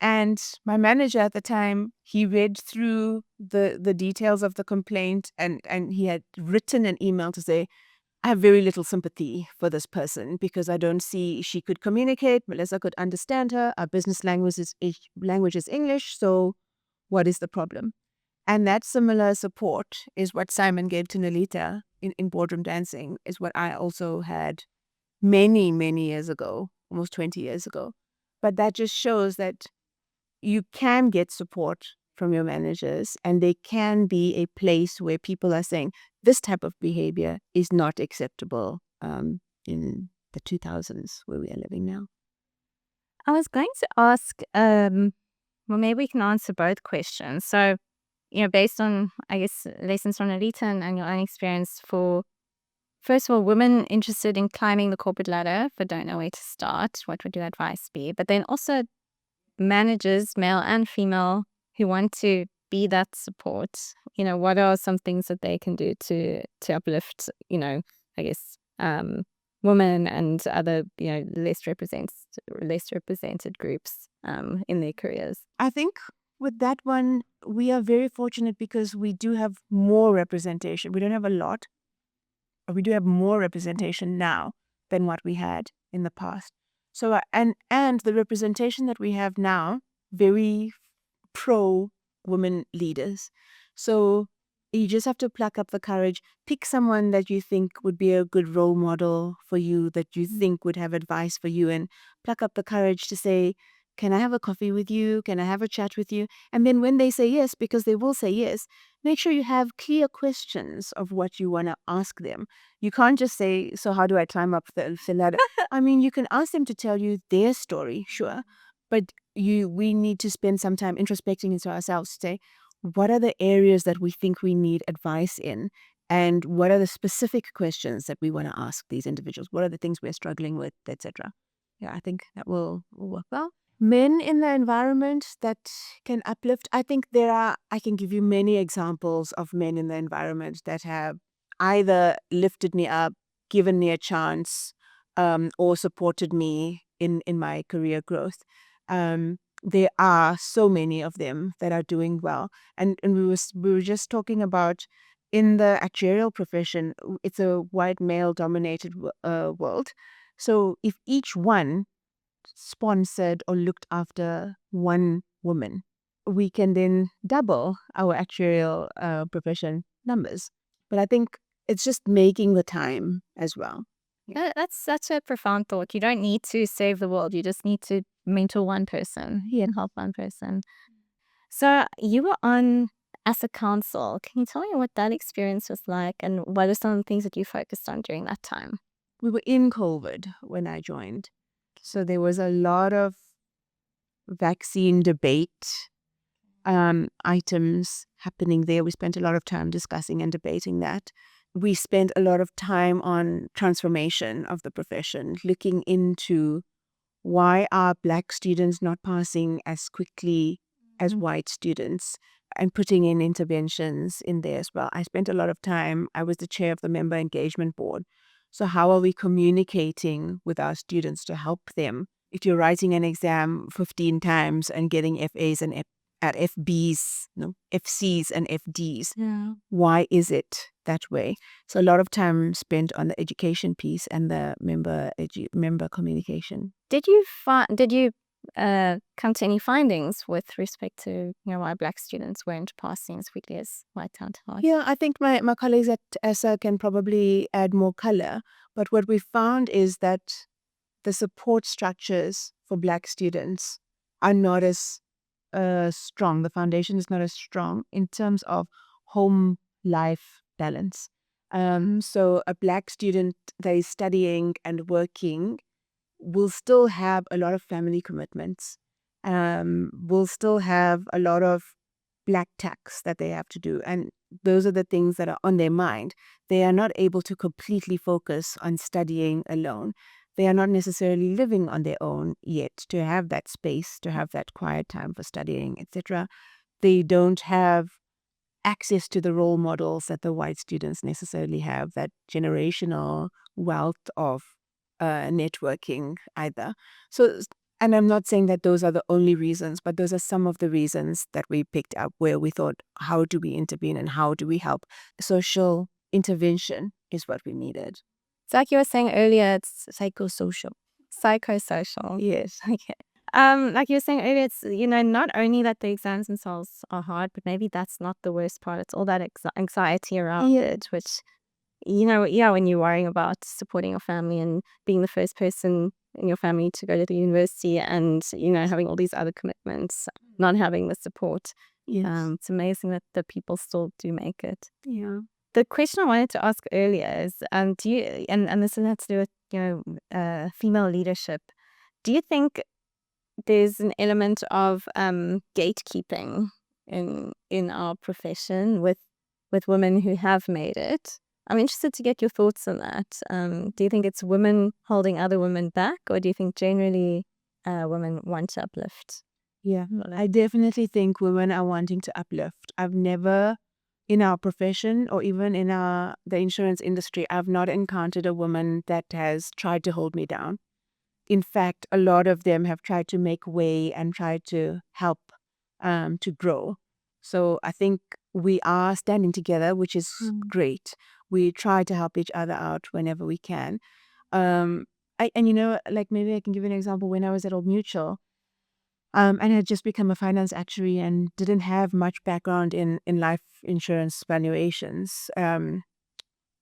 [SPEAKER 2] And my manager at the time, he read through the details of the complaint, and he had written an email to say, I have very little sympathy for this person because I don't see she could communicate. Melissa could understand her. Our business language is English, so what is the problem? And that similar support is what Simon gave to Nolita in Boardroom Dancing, is what I also had many, many years ago, almost 20 years ago. But that just shows that you can get support from your managers, and they can be a place where people are saying this type of behavior is not acceptable in the 2000s where we are living now.
[SPEAKER 1] I was going to ask, well, maybe we can answer both questions. So, based on, I guess, lessons from Narita and your own experience for, first of all, women interested in climbing the corporate ladder but don't know where to start, what would your advice be? But then also managers, male and female, who want to be that support, what are some things that they can do to uplift, I guess, women and other, less represented groups in their careers.
[SPEAKER 2] I think with that one, we are very fortunate because we do have more representation. We don't have a lot, but we do have more representation now than what we had in the past. So, and the representation that we have now, very pro women leaders. So you just have to pluck up the courage, pick someone that you think would be a good role model for you, that you think would have advice for you, and pluck up the courage to say, can I have a coffee with you? Can I have a chat with you? And then when they say yes, because they will say yes, make sure you have clear questions of what you want to ask them. You can't just say, so how do I climb up the ladder? I mean, you can ask them to tell you their story, sure. But we need to spend some time introspecting into ourselves to say, what are the areas that we think we need advice in? And what are the specific questions that we want to ask these individuals? What are the things we're struggling with, etc.? Yeah, I think that will work well. Men in the environment that can uplift. I think I can give you many examples of men in the environment that have either lifted me up, given me a chance, or supported me in my career growth. There are so many of them that are doing well. And we were just talking about in the actuarial profession, it's a white male dominated world. So if each one sponsored or looked after one woman, we can then double our actuarial profession numbers. But I think it's just making the time as well.
[SPEAKER 1] That's such a profound thought. You don't need to save the world. You just need to mentor one person and help one person. So you were on as a council. Can you tell me what that experience was like and what are some of the things that you focused on during that time?
[SPEAKER 2] We were in COVID when I joined. So there was a lot of vaccine debate items happening there. We spent a lot of time discussing and debating that. We spent a lot of time on transformation of the profession, looking into why are Black students not passing as quickly as white students, and putting in interventions in there as well. I spent a lot of time, I was the chair of the member engagement board. So how are we communicating with our students to help them? If you're writing an exam 15 times and getting FAs and FBs, FCs and FDs, why is it that way? So a lot of time spent on the education piece and the member communication.
[SPEAKER 1] Did you come to any findings with respect to why Black students weren't passing as quickly as white counterparts?
[SPEAKER 2] Yeah, I think my colleagues at ESSA can probably add more color. But what we found is that the support structures for Black students are not as strong. The foundation is not as strong in terms of home life balance. So a Black student that is studying and working will still have a lot of family commitments, will still have a lot of Black tax that they have to do. And those are the things that are on their mind. They are not able to completely focus on studying alone. They are not necessarily living on their own yet to have that space, to have that quiet time for studying, etc. They don't have access to the role models that the white students necessarily have, that generational wealth of networking either. So, and I'm not saying that those are the only reasons, but those are some of the reasons that we picked up where we thought, how do we intervene and how do we help? Social intervention is what we needed.
[SPEAKER 1] It's like you were saying earlier, it's psychosocial. Psychosocial.
[SPEAKER 2] Yes.
[SPEAKER 1] Okay. Like you were saying earlier, it's not only that the exams themselves are hard, but maybe that's not the worst part. It's all that anxiety around it, which when you're worrying about supporting your family and being the first person in your family to go to the university and having all these other commitments, not having the support.
[SPEAKER 2] Yes.
[SPEAKER 1] It's amazing that the people still do make it.
[SPEAKER 2] Yeah.
[SPEAKER 1] The question I wanted to ask earlier is, do you, and this has to do with female leadership. Do you think there's an element of gatekeeping in our profession with women who have made it. I'm interested to get your thoughts on that. Do you think it's women holding other women back, or do you think generally women want to uplift?
[SPEAKER 2] Yeah, I definitely think women are wanting to uplift. I've never, in our profession or even in the insurance industry, I've not encountered a woman that has tried to hold me down. In fact, a lot of them have tried to make way and tried to help to grow. So I think we are standing together, which is great. We try to help each other out whenever we can. And like maybe I can give you an example. When I was at Old Mutual, and I had just become a finance actuary and didn't have much background in life insurance valuations.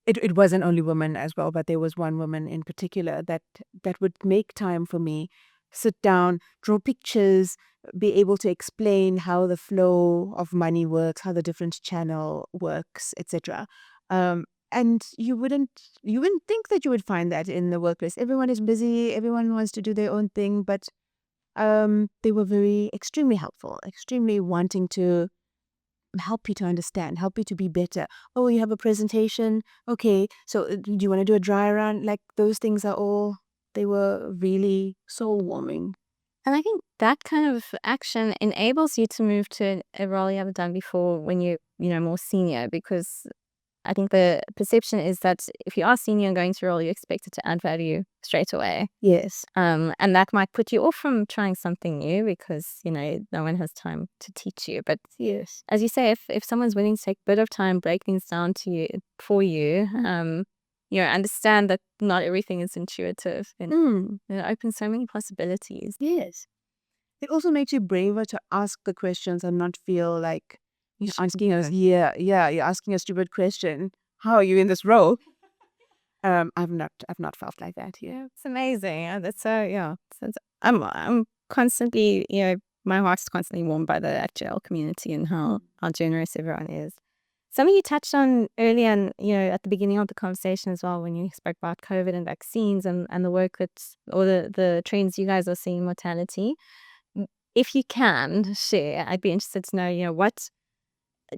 [SPEAKER 2] It wasn't only women as well, but there was one woman in particular that would make time for me, sit down, draw pictures, be able to explain how the flow of money works, how the different channel works, etc. And you wouldn't think that you would find that in the workplace. Everyone is busy, everyone wants to do their own thing, but they were extremely helpful, extremely wanting to help you to understand, help you to be better. Oh, you have a presentation. Okay, so do you want to do a dry run? Like those things they were really soul warming.
[SPEAKER 1] And I think that kind of action enables you to move to a role you haven't done before when you're, more senior, because I think the perception is that if you are senior and going to a role, you're expected to add value straight away.
[SPEAKER 2] Yes.
[SPEAKER 1] And that might put you off from trying something new because, no one has time to teach you. But
[SPEAKER 2] Yes,
[SPEAKER 1] as you say, if someone's willing to take a bit of time, break things down for you, understand that not everything is intuitive, and it opens so many possibilities.
[SPEAKER 2] Yes. It also makes you braver to ask the questions and not feel like you're asking us, you're asking a stupid question. How are you in this role? I've not felt like that. Yeah,
[SPEAKER 1] it's amazing. That's so I'm constantly, my heart's constantly warmed by the actuarial community and how generous everyone is. Something you touched on earlier, and at the beginning of the conversation as well, when you spoke about COVID and vaccines and the work or the trends you guys are seeing in mortality. If you can share, I'd be interested to know, what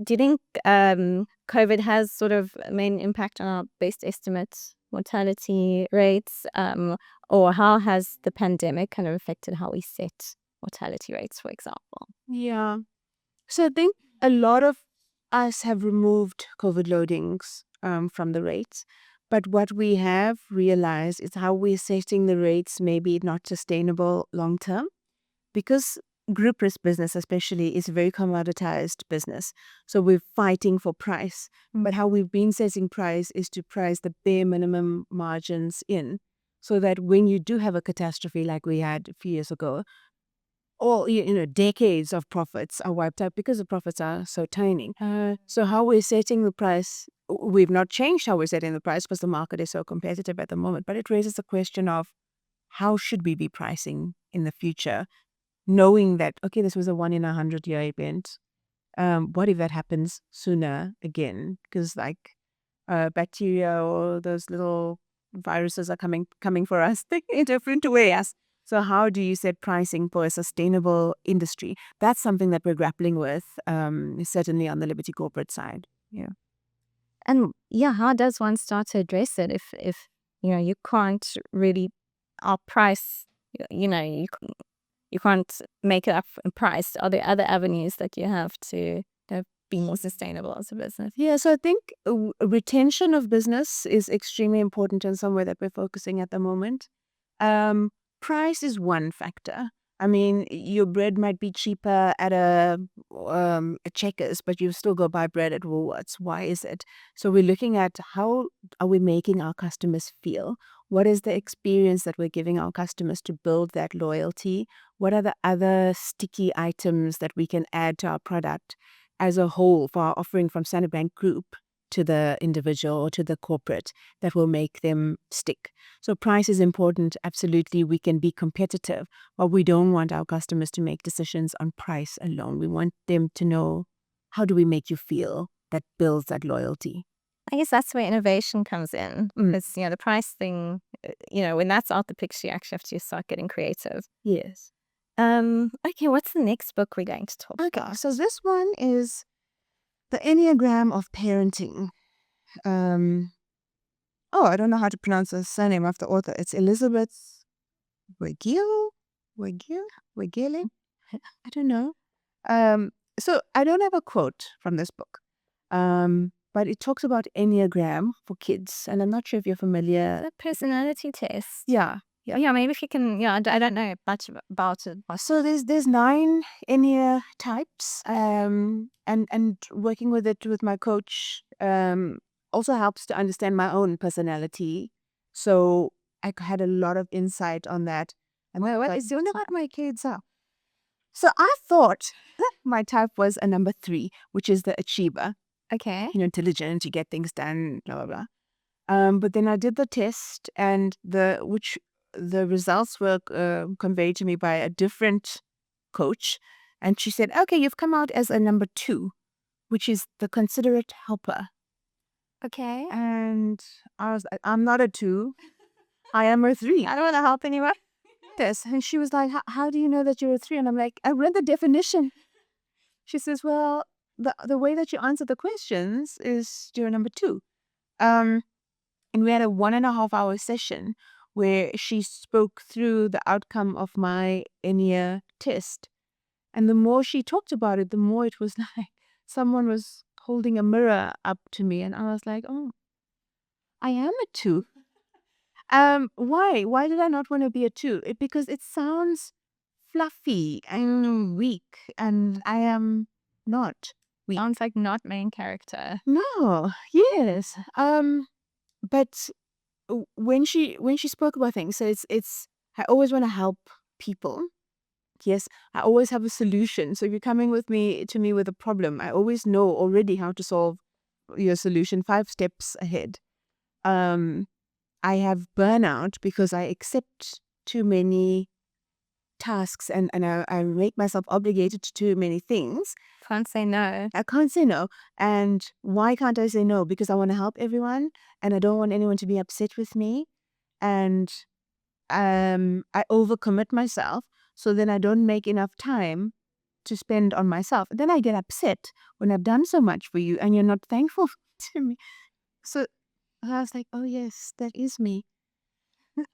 [SPEAKER 1] do you think COVID has sort of made an impact on our best estimate mortality rates, or how has the pandemic kind of affected how we set mortality rates, for example?
[SPEAKER 2] yeah. So I think a lot of us have removed COVID loadings from the rates. But what we have realized is how we're setting the rates maybe not sustainable long term, because group risk business especially is a very commoditized business. So we're fighting for price. But how we've been setting price is to price the bare minimum margins in, so that when you do have a catastrophe like we had a few years ago, all decades of profits are wiped out because the profits are so tiny. So how we're setting the price, we've not changed how we're setting the price because the market is so competitive at the moment. But it raises the question of how should we be pricing in the future, knowing that this was a 1 in 100 year event. What if that happens sooner again? Because bacteria or those little viruses are coming for us in different ways. So how do you set pricing for a sustainable industry? That's something that we're grappling with, certainly on the Liberty Corporate side. Yeah.
[SPEAKER 1] And how does one start to address it if you can't really outprice, you can't make it up in price? Are there other avenues that you have to be more sustainable as a business?
[SPEAKER 2] Yeah, so I think retention of business is extremely important and somewhere that we're focusing at the moment. Price is one factor. I mean, your bread might be cheaper at a Checkers, but you still go buy bread at Woolworths. Why is it? So we're looking at how are we making our customers feel? What is the experience that we're giving our customers to build that loyalty? What are the other sticky items that we can add to our product as a whole for our offering from Standard Bank Group to the individual or to the corporate that will make them stick? So price is important. Absolutely, we can be competitive, but we don't want our customers to make decisions on price alone. We want them to know, how do we make you feel? That builds that loyalty.
[SPEAKER 1] I guess that's where innovation comes in. Because, the price thing, when that's out the picture, you actually have to start getting creative.
[SPEAKER 2] Yes.
[SPEAKER 1] Okay, what's the next book we're going to talk
[SPEAKER 2] Okay,
[SPEAKER 1] about?
[SPEAKER 2] so this one is The Enneagram of Parenting. I don't know how to pronounce the surname of the author. It's Elizabeth Wegele? Wegele? I don't know. So I don't have a quote from this book. But it talks about Enneagram for kids, and I'm not sure if you're familiar.
[SPEAKER 1] The personality test.
[SPEAKER 2] Yeah.
[SPEAKER 1] Yeah, maybe if you can, I don't know much about it.
[SPEAKER 2] So there's 9 Ennea types, and working with it with my coach also helps to understand my own personality. So I had a lot of insight on that. And what is doing what my kids are. So I thought my type was a number 3, which is the achiever.
[SPEAKER 1] Okay.
[SPEAKER 2] Intelligent, you get things done, blah, blah, blah. But then I did the test, and the results were conveyed to me by a different coach. And she said, okay, you've come out as a number 2, which is the considerate helper.
[SPEAKER 1] Okay.
[SPEAKER 2] And I was like, I'm not a 2. I am a 3.
[SPEAKER 1] I don't want to help anyone.
[SPEAKER 2] Yes. And she was like, how do you know that you're a 3? And I'm like, I read the definition. She says, well, the way that you answer the questions is you're a number 2. And we had a 1.5-hour session where she spoke through the outcome of my Ennea test. And the more she talked about it, the more it was like someone was holding a mirror up to me. And I was like, oh, I am a 2. Why? Why did I not want to be a 2? Because it sounds fluffy and weak, and I am not.
[SPEAKER 1] Sounds like not main character.
[SPEAKER 2] No, yes. But when she spoke about things, so it's I always want to help people. Yes, I always have a solution. So if you're coming to me with a problem, I always know already how to solve your solution 5 steps ahead. I have burnout because I accept too many tasks, and I make myself obligated to too many things.
[SPEAKER 1] Can't say no.
[SPEAKER 2] I can't say no. And why can't I say no? Because I want to help everyone, and I don't want anyone to be upset with me. And I overcommit myself, so then I don't make enough time to spend on myself. Then I get upset when I've done so much for you and you're not thankful to me. So I was like, oh yes, that is me.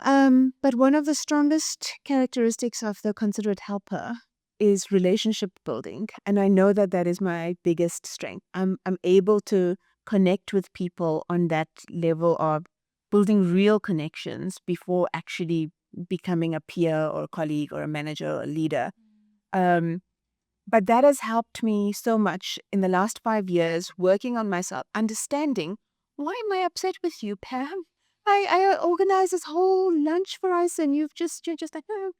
[SPEAKER 2] But one of the strongest characteristics of the considerate helper is relationship building. And I know that that is my biggest strength. I'm able to connect with people on that level of building real connections before actually becoming a peer or a colleague or a manager or a leader. But that has helped me so much in the last 5 years working on myself, understanding, why am I upset with you, Pam? I organized this whole lunch for us and you're just like, oh.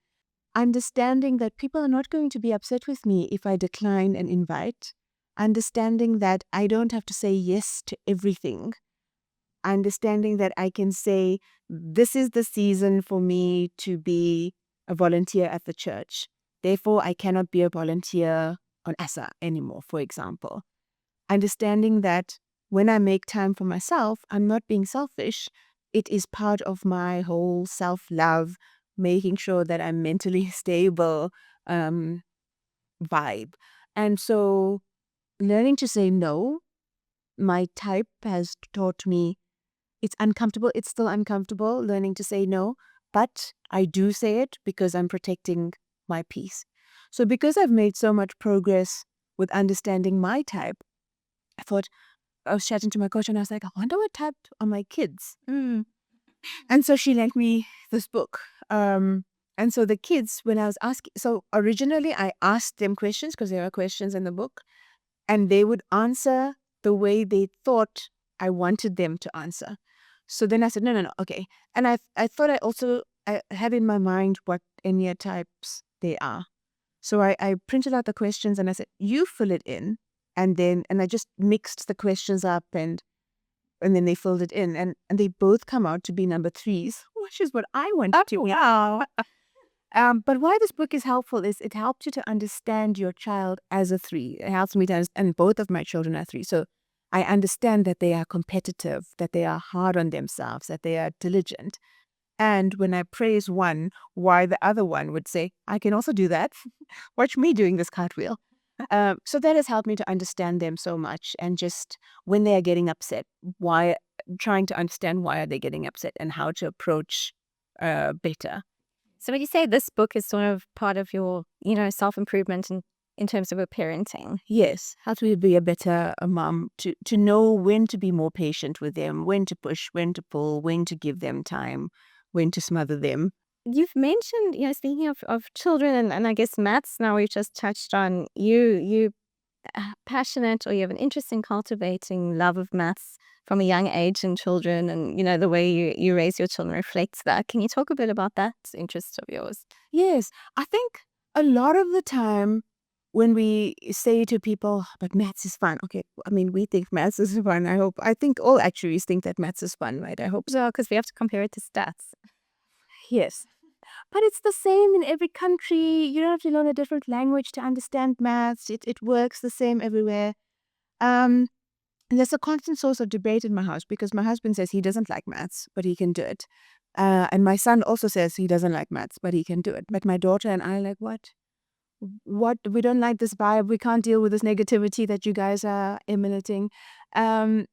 [SPEAKER 2] Understanding that people are not going to be upset with me if I decline an invite. Understanding that I don't have to say yes to everything. Understanding that I can say, this is the season for me to be a volunteer at the church. Therefore, I cannot be a volunteer on ASA anymore, for example. Understanding that when I make time for myself, I'm not being selfish. It is part of my whole self-love, making sure that I'm mentally stable vibe. And so learning to say no, my type has taught me it's uncomfortable. It's still uncomfortable learning to say no, but I do say it because I'm protecting my peace. So because I've made so much progress with understanding my type, I was chatting to my coach and I was like, I wonder what type are my kids? And so she lent me this book. And so the kids, when I was asking, so originally I asked them questions because there are questions in the book, and they would answer the way they thought I wanted them to answer. So then I said, no, okay. And I thought I had in my mind what Ennea types they are. So I printed out the questions and I said, you fill it in. And I just mixed the questions up and then they filled it in. And they both come out to be number 3s, which is what I wanted to.
[SPEAKER 1] Wow.
[SPEAKER 2] But why this book is helpful is it helps you to understand your child as a 3. It helps me to understand, and both of my children are 3. So I understand that they are competitive, that they are hard on themselves, that they are diligent. And when I praise one, why the other one would say, I can also do that. Watch me doing this cartwheel. So that has helped me to understand them so much, and just when they are getting upset, why, trying to understand why are they getting upset and how to approach better.
[SPEAKER 1] So would you say this book is sort of part of your, self-improvement in terms of a parenting?
[SPEAKER 2] Yes, how to be a better mom, to know when to be more patient with them, when to push, when to pull, when to give them time, when to smother them.
[SPEAKER 1] You've mentioned, speaking of children and I guess maths now we've just touched on, you passionate, or you have an interest in cultivating love of maths from a young age in children, and the way you raise your children reflects that. Can you talk a bit about that interest of yours?
[SPEAKER 2] Yes, I think a lot of the time when we say to people, but maths is fun. Okay, I mean, we think maths is fun. I think all actuaries think that maths is fun, right? I hope so.
[SPEAKER 1] So, because we have to compare it to stats.
[SPEAKER 2] Yes. But it's the same in every country. You don't have to learn a different language to understand maths. It works the same everywhere. Um, and there's a constant source of debate in my house because my husband says he doesn't like maths, but he can do it. And my son also says he doesn't like maths, but he can do it. But my daughter and I are like, what? What? We don't like this vibe. We can't deal with this negativity that you guys are emanating. Um,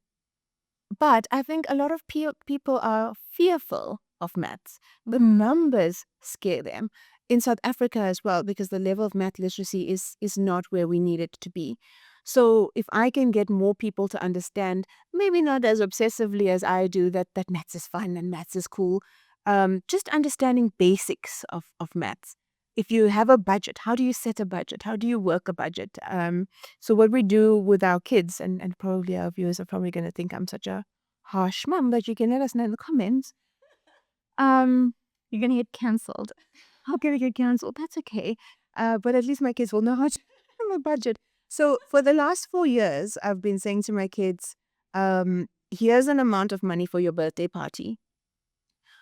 [SPEAKER 2] but I think a lot of people are fearful of maths. The numbers scare them. In South Africa as well, because the level of math literacy is not where we need it to be. So if I can get more people to understand, maybe not as obsessively as I do, that maths is fun and maths is cool, just understanding basics of maths. If you have a budget, how do you set a budget? How do you work a budget? So what we do with our kids, and probably our viewers are probably going to think I'm such a harsh mom, but you can let us know in the comments. Um,
[SPEAKER 1] You're gonna get cancelled.
[SPEAKER 2] how can I get canceled? That's okay. But at least my kids will know how to have a budget. So for the last 4 years, I've been saying to my kids, here's an amount of money for your birthday party.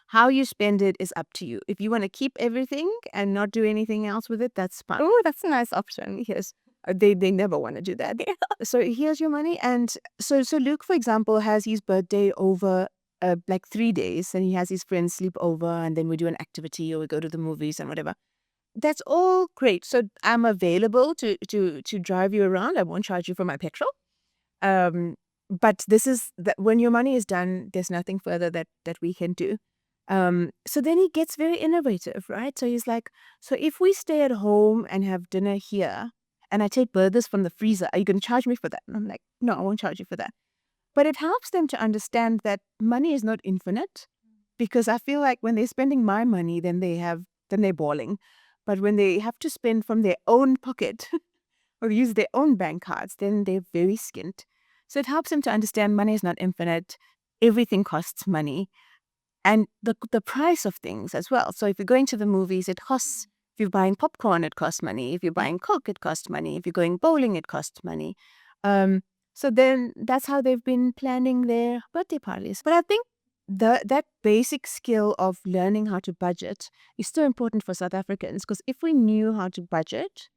[SPEAKER 2] How you spend it is up to you. If you want to keep everything and not do anything else with it, that's fine.
[SPEAKER 1] Oh, that's a nice option.
[SPEAKER 2] Yes. They never want to do that. So here's your money. And so Luke, for example, has his birthday over like 3 days, and he has his friends sleep over, and then we do an activity or we go to the movies and whatever. That's all great. So I'm available to drive you around. I won't charge you for my petrol. But this is that when your money is done, there's nothing further that we can do. So then he gets very innovative, right? So he's like, so if we stay at home and have dinner here, and I take burgers from the freezer, are you going to charge me for that? And I'm like, no, I won't charge you for that. But it helps them to understand that money is not infinite, because I feel like when they're spending my money, then they're balling. But when they have to spend from their own pocket or use their own bank cards, then they're very skint. So it helps them to understand money is not infinite. Everything costs money. And the price of things as well. So if you're going to the movies, it costs. If you're buying popcorn, it costs money. If you're buying Coke, it costs money. If you're going bowling, it costs money. So then that's how they've been planning their birthday parties. But I think that basic skill of learning how to budget is so important for South Africans, because if we knew how to budget,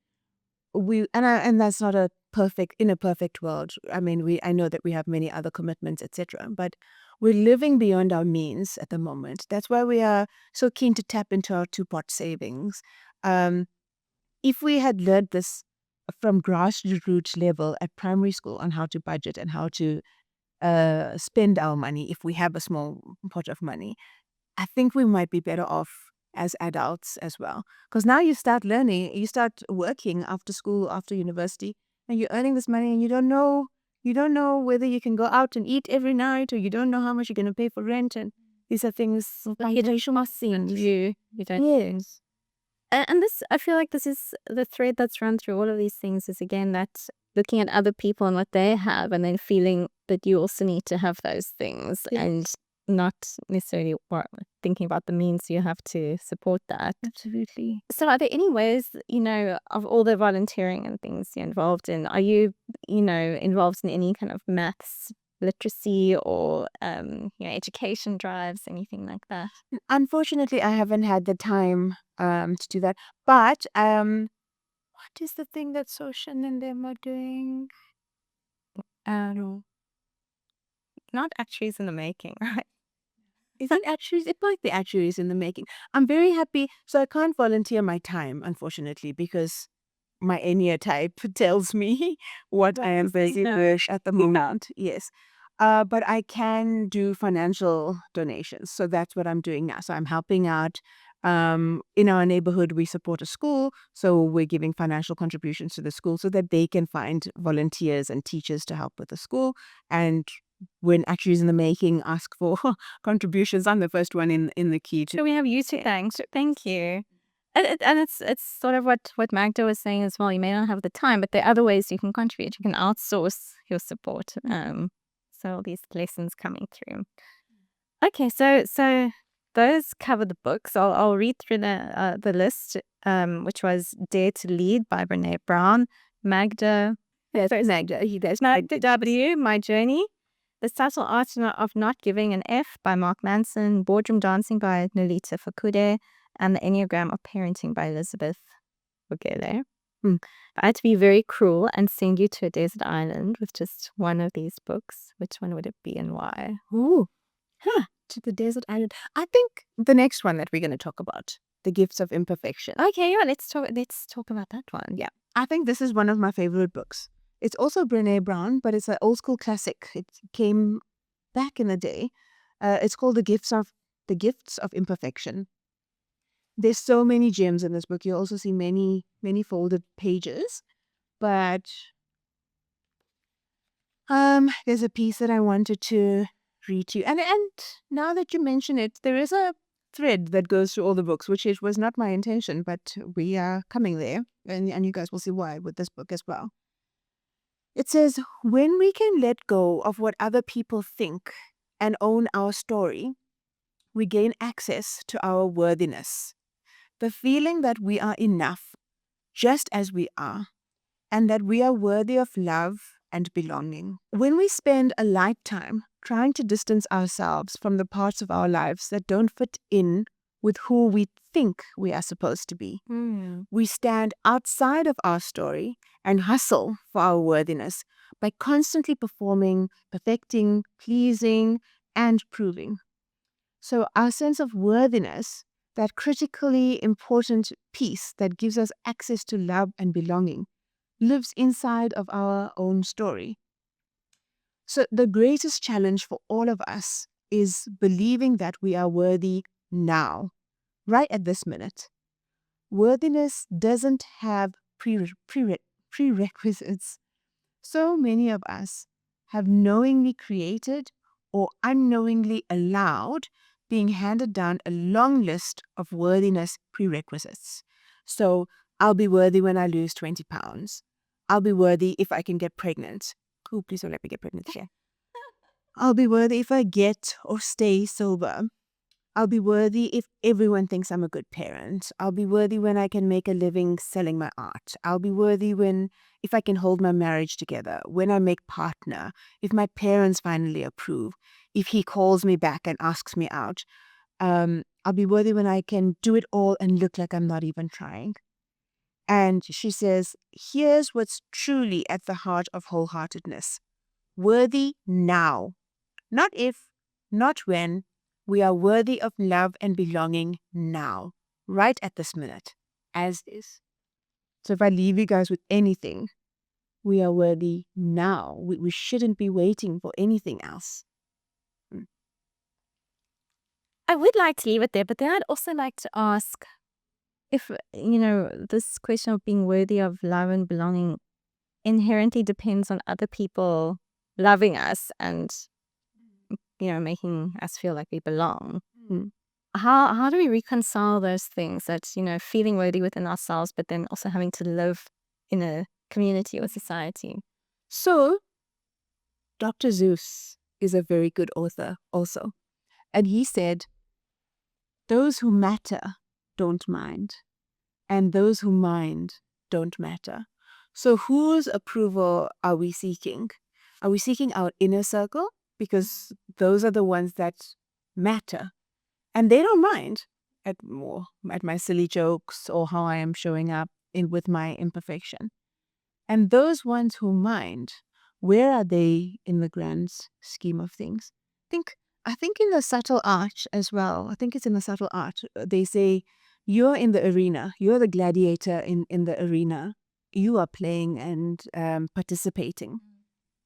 [SPEAKER 2] and that's not in a perfect world. I mean, I know that we have many other commitments, etc. But we're living beyond our means at the moment. That's why we are so keen to tap into our two-pot savings. Um, if we had learned this from grassroots level at primary school on how to budget and how to spend our money, if we have a small pot of money, I think we might be better off as adults as well. Because now you start learning, you start working after school, after university, and you're earning this money, and you don't know whether you can go out and eat every night, or you don't know how much you're going to pay for rent. And these are things
[SPEAKER 1] You don't see you don't.
[SPEAKER 2] Yes.
[SPEAKER 1] And this, I feel like this is the thread that's run through all of these things, is again that looking at other people and what they have, and then feeling that you also need to have those things,
[SPEAKER 2] Yeah.
[SPEAKER 1] and not necessarily thinking about the means you have to support that.
[SPEAKER 2] Absolutely.
[SPEAKER 1] So are there any ways, of all the volunteering and things you're involved in, are you, involved in any kind of maths literacy or education drives, anything like that?
[SPEAKER 2] Unfortunately, I haven't had the time to do that. But what is the thing that Soshan and them are doing?
[SPEAKER 1] Um, Not actuaries in the making, right?
[SPEAKER 2] Is it actuaries? It's like the actuaries in the making. I'm very happy. So I can't volunteer my time, unfortunately, because my Enya type tells me what I am busy with at the moment. Yes. But I can do financial donations. So that's what I'm doing now. So I'm helping out. In our neighborhood, we support a school. So we're giving financial contributions to the school so that they can find volunteers and teachers to help with the school. And when Actuaries in the Making ask for contributions, I'm the first one in the queue.
[SPEAKER 1] So we have you to thank. So thank you. And it's sort of what Magda was saying as well. You may not have the time, but there are other ways you can contribute. You can outsource your support. So all these lessons coming through. Okay, so those cover the books. I'll read through the list, which was Dare to Lead by Brene Brown, Magda.
[SPEAKER 2] Yes, Magda. There's
[SPEAKER 1] Magda W. My Journey, The Subtle Art of Not Giving an F by Mark Manson, Boardroom Dancing by Nolita Fakude, and The Enneagram of Parenting by Elizabeth Bugele. If I had to be very cruel and send you to a desert island with just one of these books, which one would it be and why?
[SPEAKER 2] To the desert island. I think the next one that we're going to talk about, The Gifts of Imperfection.
[SPEAKER 1] Okay, yeah, let's talk about that one.
[SPEAKER 2] Yeah, I think this is one of my favorite books. It's also Brene Brown, but it's an old school classic. It came back in the day. It's called The Gifts of Imperfection. There's so many gems in this book. You'll also see many folded pages, but there's a piece that I wanted to read to you. And now that you mention it, there is a thread that goes through all the books, which it was not my intention, but we are coming there, and you guys will see why with this book as well. It says, when we can let go of what other people think and own our story, we gain access to our worthiness. The feeling that we are enough just as we are, and that we are worthy of love and belonging. When we spend a lifetime trying to distance ourselves from the parts of our lives that don't fit in with who we think we are supposed to be, we stand outside of our story and hustle for our worthiness by constantly performing, perfecting, pleasing, and proving. So our sense of worthiness, that critically important piece that gives us access to love and belonging, lives inside of our own story. So the greatest challenge for all of us is believing that we are worthy now, right at this minute. Worthiness doesn't have prerequisites. So many of us have knowingly created or unknowingly allowed being handed down a long list of worthiness prerequisites. So I'll be worthy when I lose 20 pounds. I'll be worthy if I can get pregnant. Oh, please don't let me get pregnant here. I'll be worthy if I get or stay sober. I'll be worthy if everyone thinks I'm a good parent. I'll be worthy when I can make a living selling my art. I'll be worthy if I can hold my marriage together, when I make partner, if my parents finally approve, if he calls me back and asks me out. I'll be worthy when I can do it all and look like I'm not even trying. And she says, here's what's truly at the heart of wholeheartedness. Worthy now. Not if, not when. We are worthy of love and belonging now, right at this minute, as is. So if I leave you guys with anything, we are worthy now. We shouldn't be waiting for anything else.
[SPEAKER 1] I would like to leave it there, but then I'd also like to ask if, this question of being worthy of love and belonging inherently depends on other people loving us and, making us feel like we belong. How do we reconcile those things, that, feeling worthy within ourselves, but then also having to live in a community or society?
[SPEAKER 2] So, Dr. Seuss is a very good author also. And he said, those who matter don't mind, and those who mind don't matter. So whose approval are we seeking? Are we seeking our inner circle? Because those are the ones that matter. And they don't mind at my silly jokes or how I am showing up with my imperfection. And those ones who mind, where are they in the grand scheme of things? I think I think in the subtle art as well. I think it's in the subtle art. They say you're in the arena. You're the gladiator in the arena. You are playing and participating.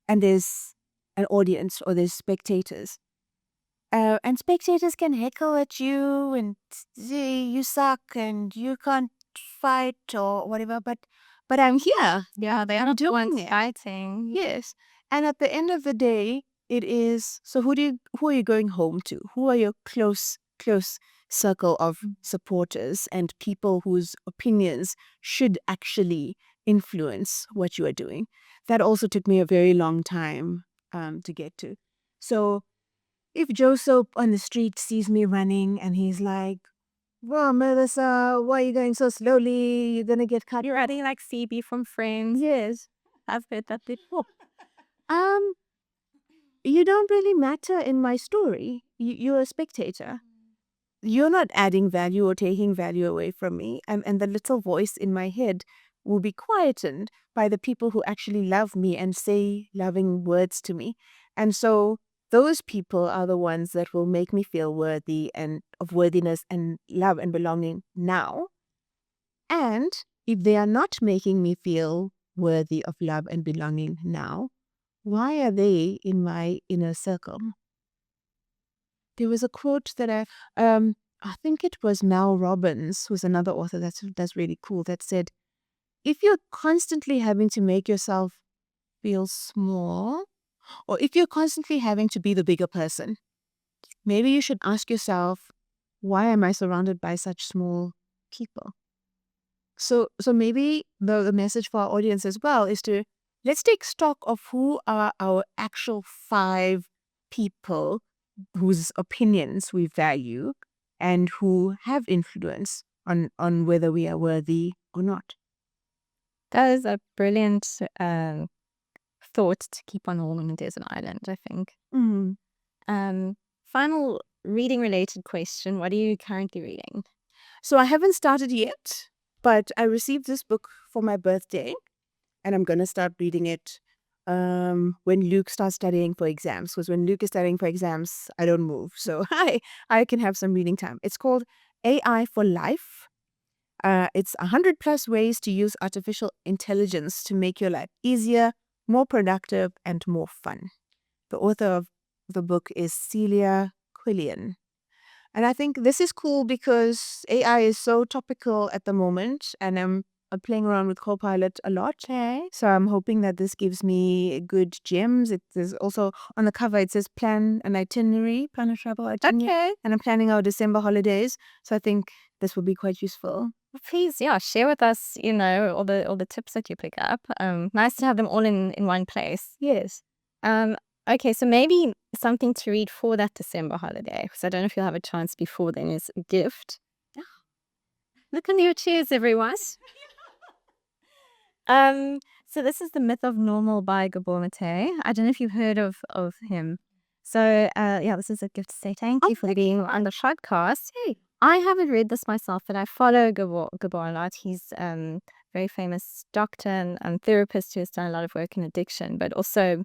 [SPEAKER 2] And there's an audience or there's spectators. And spectators can heckle at you and say you suck and you can't fight or whatever. But I'm here.
[SPEAKER 1] Yeah, they are
[SPEAKER 2] I'm
[SPEAKER 1] not the
[SPEAKER 2] doing
[SPEAKER 1] ones
[SPEAKER 2] it.
[SPEAKER 1] fighting.
[SPEAKER 2] Yes. And at the end of the day, it is, so who are you going home to? Who are your close circle of supporters and people whose opinions should actually influence what you are doing? That also took me a very long time to get to. So if Joe Soap on the street sees me running and he's like, "Well, Melissa, why are you going so slowly? You're gonna get cut."
[SPEAKER 1] You're adding like CB from Friends.
[SPEAKER 2] Yes.
[SPEAKER 1] I've heard that before.
[SPEAKER 2] Um, you don't really matter in my story. You're a spectator. You're not adding value or taking value away from me. And the little voice in my head will be quietened by the people who actually love me and say loving words to me. And so those people are the ones that will make me feel worthy and of worthiness and love and belonging now. And if they are not making me feel worthy of love and belonging now, why are they in my inner circle? There was a quote that I think it was Mel Robbins, who's another author that's really cool, that said, if you're constantly having to make yourself feel small, or if you're constantly having to be the bigger person, maybe you should ask yourself, why am I surrounded by such small people? So maybe the message for our audience as well is to let's take stock of who are our actual 5 people whose opinions we value and who have influence on whether we are worthy or not.
[SPEAKER 1] That is a brilliant thought to keep on all on a desert island, I think. Final reading related question. What are you currently reading?
[SPEAKER 2] So I haven't started yet, but I received this book for my birthday and I'm going to start reading it when Luke starts studying for exams. Because when Luke is studying for exams, I don't move. So I can have some reading time. It's called AI for Life. It's 100 plus ways to use artificial intelligence to make your life easier, more productive, and more fun. The author of the book is Celia Quillian. And I think this is cool because AI is so topical at the moment, and I'm playing around with Copilot a lot.
[SPEAKER 1] Okay.
[SPEAKER 2] So I'm hoping that this gives me good gems. It is also on the cover, it says plan a travel itinerary.
[SPEAKER 1] Okay.
[SPEAKER 2] And I'm planning our December holidays. So I think this will be quite useful.
[SPEAKER 1] Please, yeah, share with us, all the tips that you pick up. Nice to have them all in one place.
[SPEAKER 2] Yes.
[SPEAKER 1] Okay, so maybe something to read for that December holiday, because I don't know if you'll have a chance before then, is a gift. Look on your chairs, everyone. So this is The Myth of Normal by Gabor Mate. I don't know if you've heard of him. So yeah, this is a gift to say thank you for being on the podcast.
[SPEAKER 2] Hey.
[SPEAKER 1] I haven't read this myself, but I follow Gabor a lot. He's very famous doctor and therapist who has done a lot of work in addiction, but also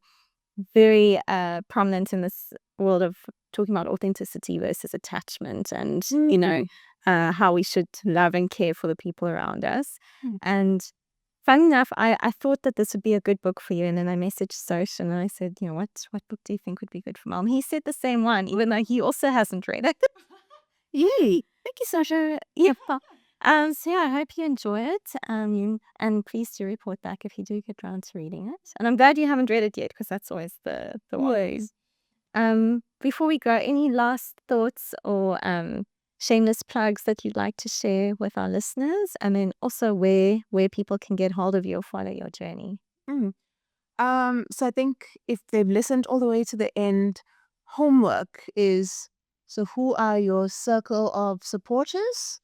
[SPEAKER 1] very prominent in this world of talking about authenticity versus attachment and, how we should love and care for the people around us. And funny enough, I thought that this would be a good book for you. And then I messaged Sosh and I said, what book do you think would be good for Mom? He said the same one, even though he also hasn't read it.
[SPEAKER 2] Yay. Thank you, Sasha.
[SPEAKER 1] Yeah. So yeah, I hope you enjoy it. And please do report back if you do get around to reading it. And I'm glad you haven't read it yet, because that's always the worries. Before we go, any last thoughts or shameless plugs that you'd like to share with our listeners, and then also where people can get hold of you or follow your journey?
[SPEAKER 2] So I think if they've listened all the way to the end, homework is, so who are your circle of supporters?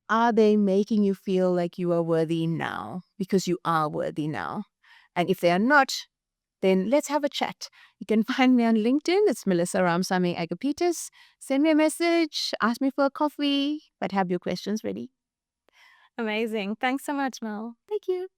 [SPEAKER 2] Are they making you feel like you are worthy now? Because you are worthy now. And if they are not, then let's have a chat. You can find me on LinkedIn. It's Melissa Ramsamy-Agapitus. Send me a message, ask me for a coffee, but have your questions ready.
[SPEAKER 1] Amazing. Thanks so much, Mel.
[SPEAKER 2] Thank you.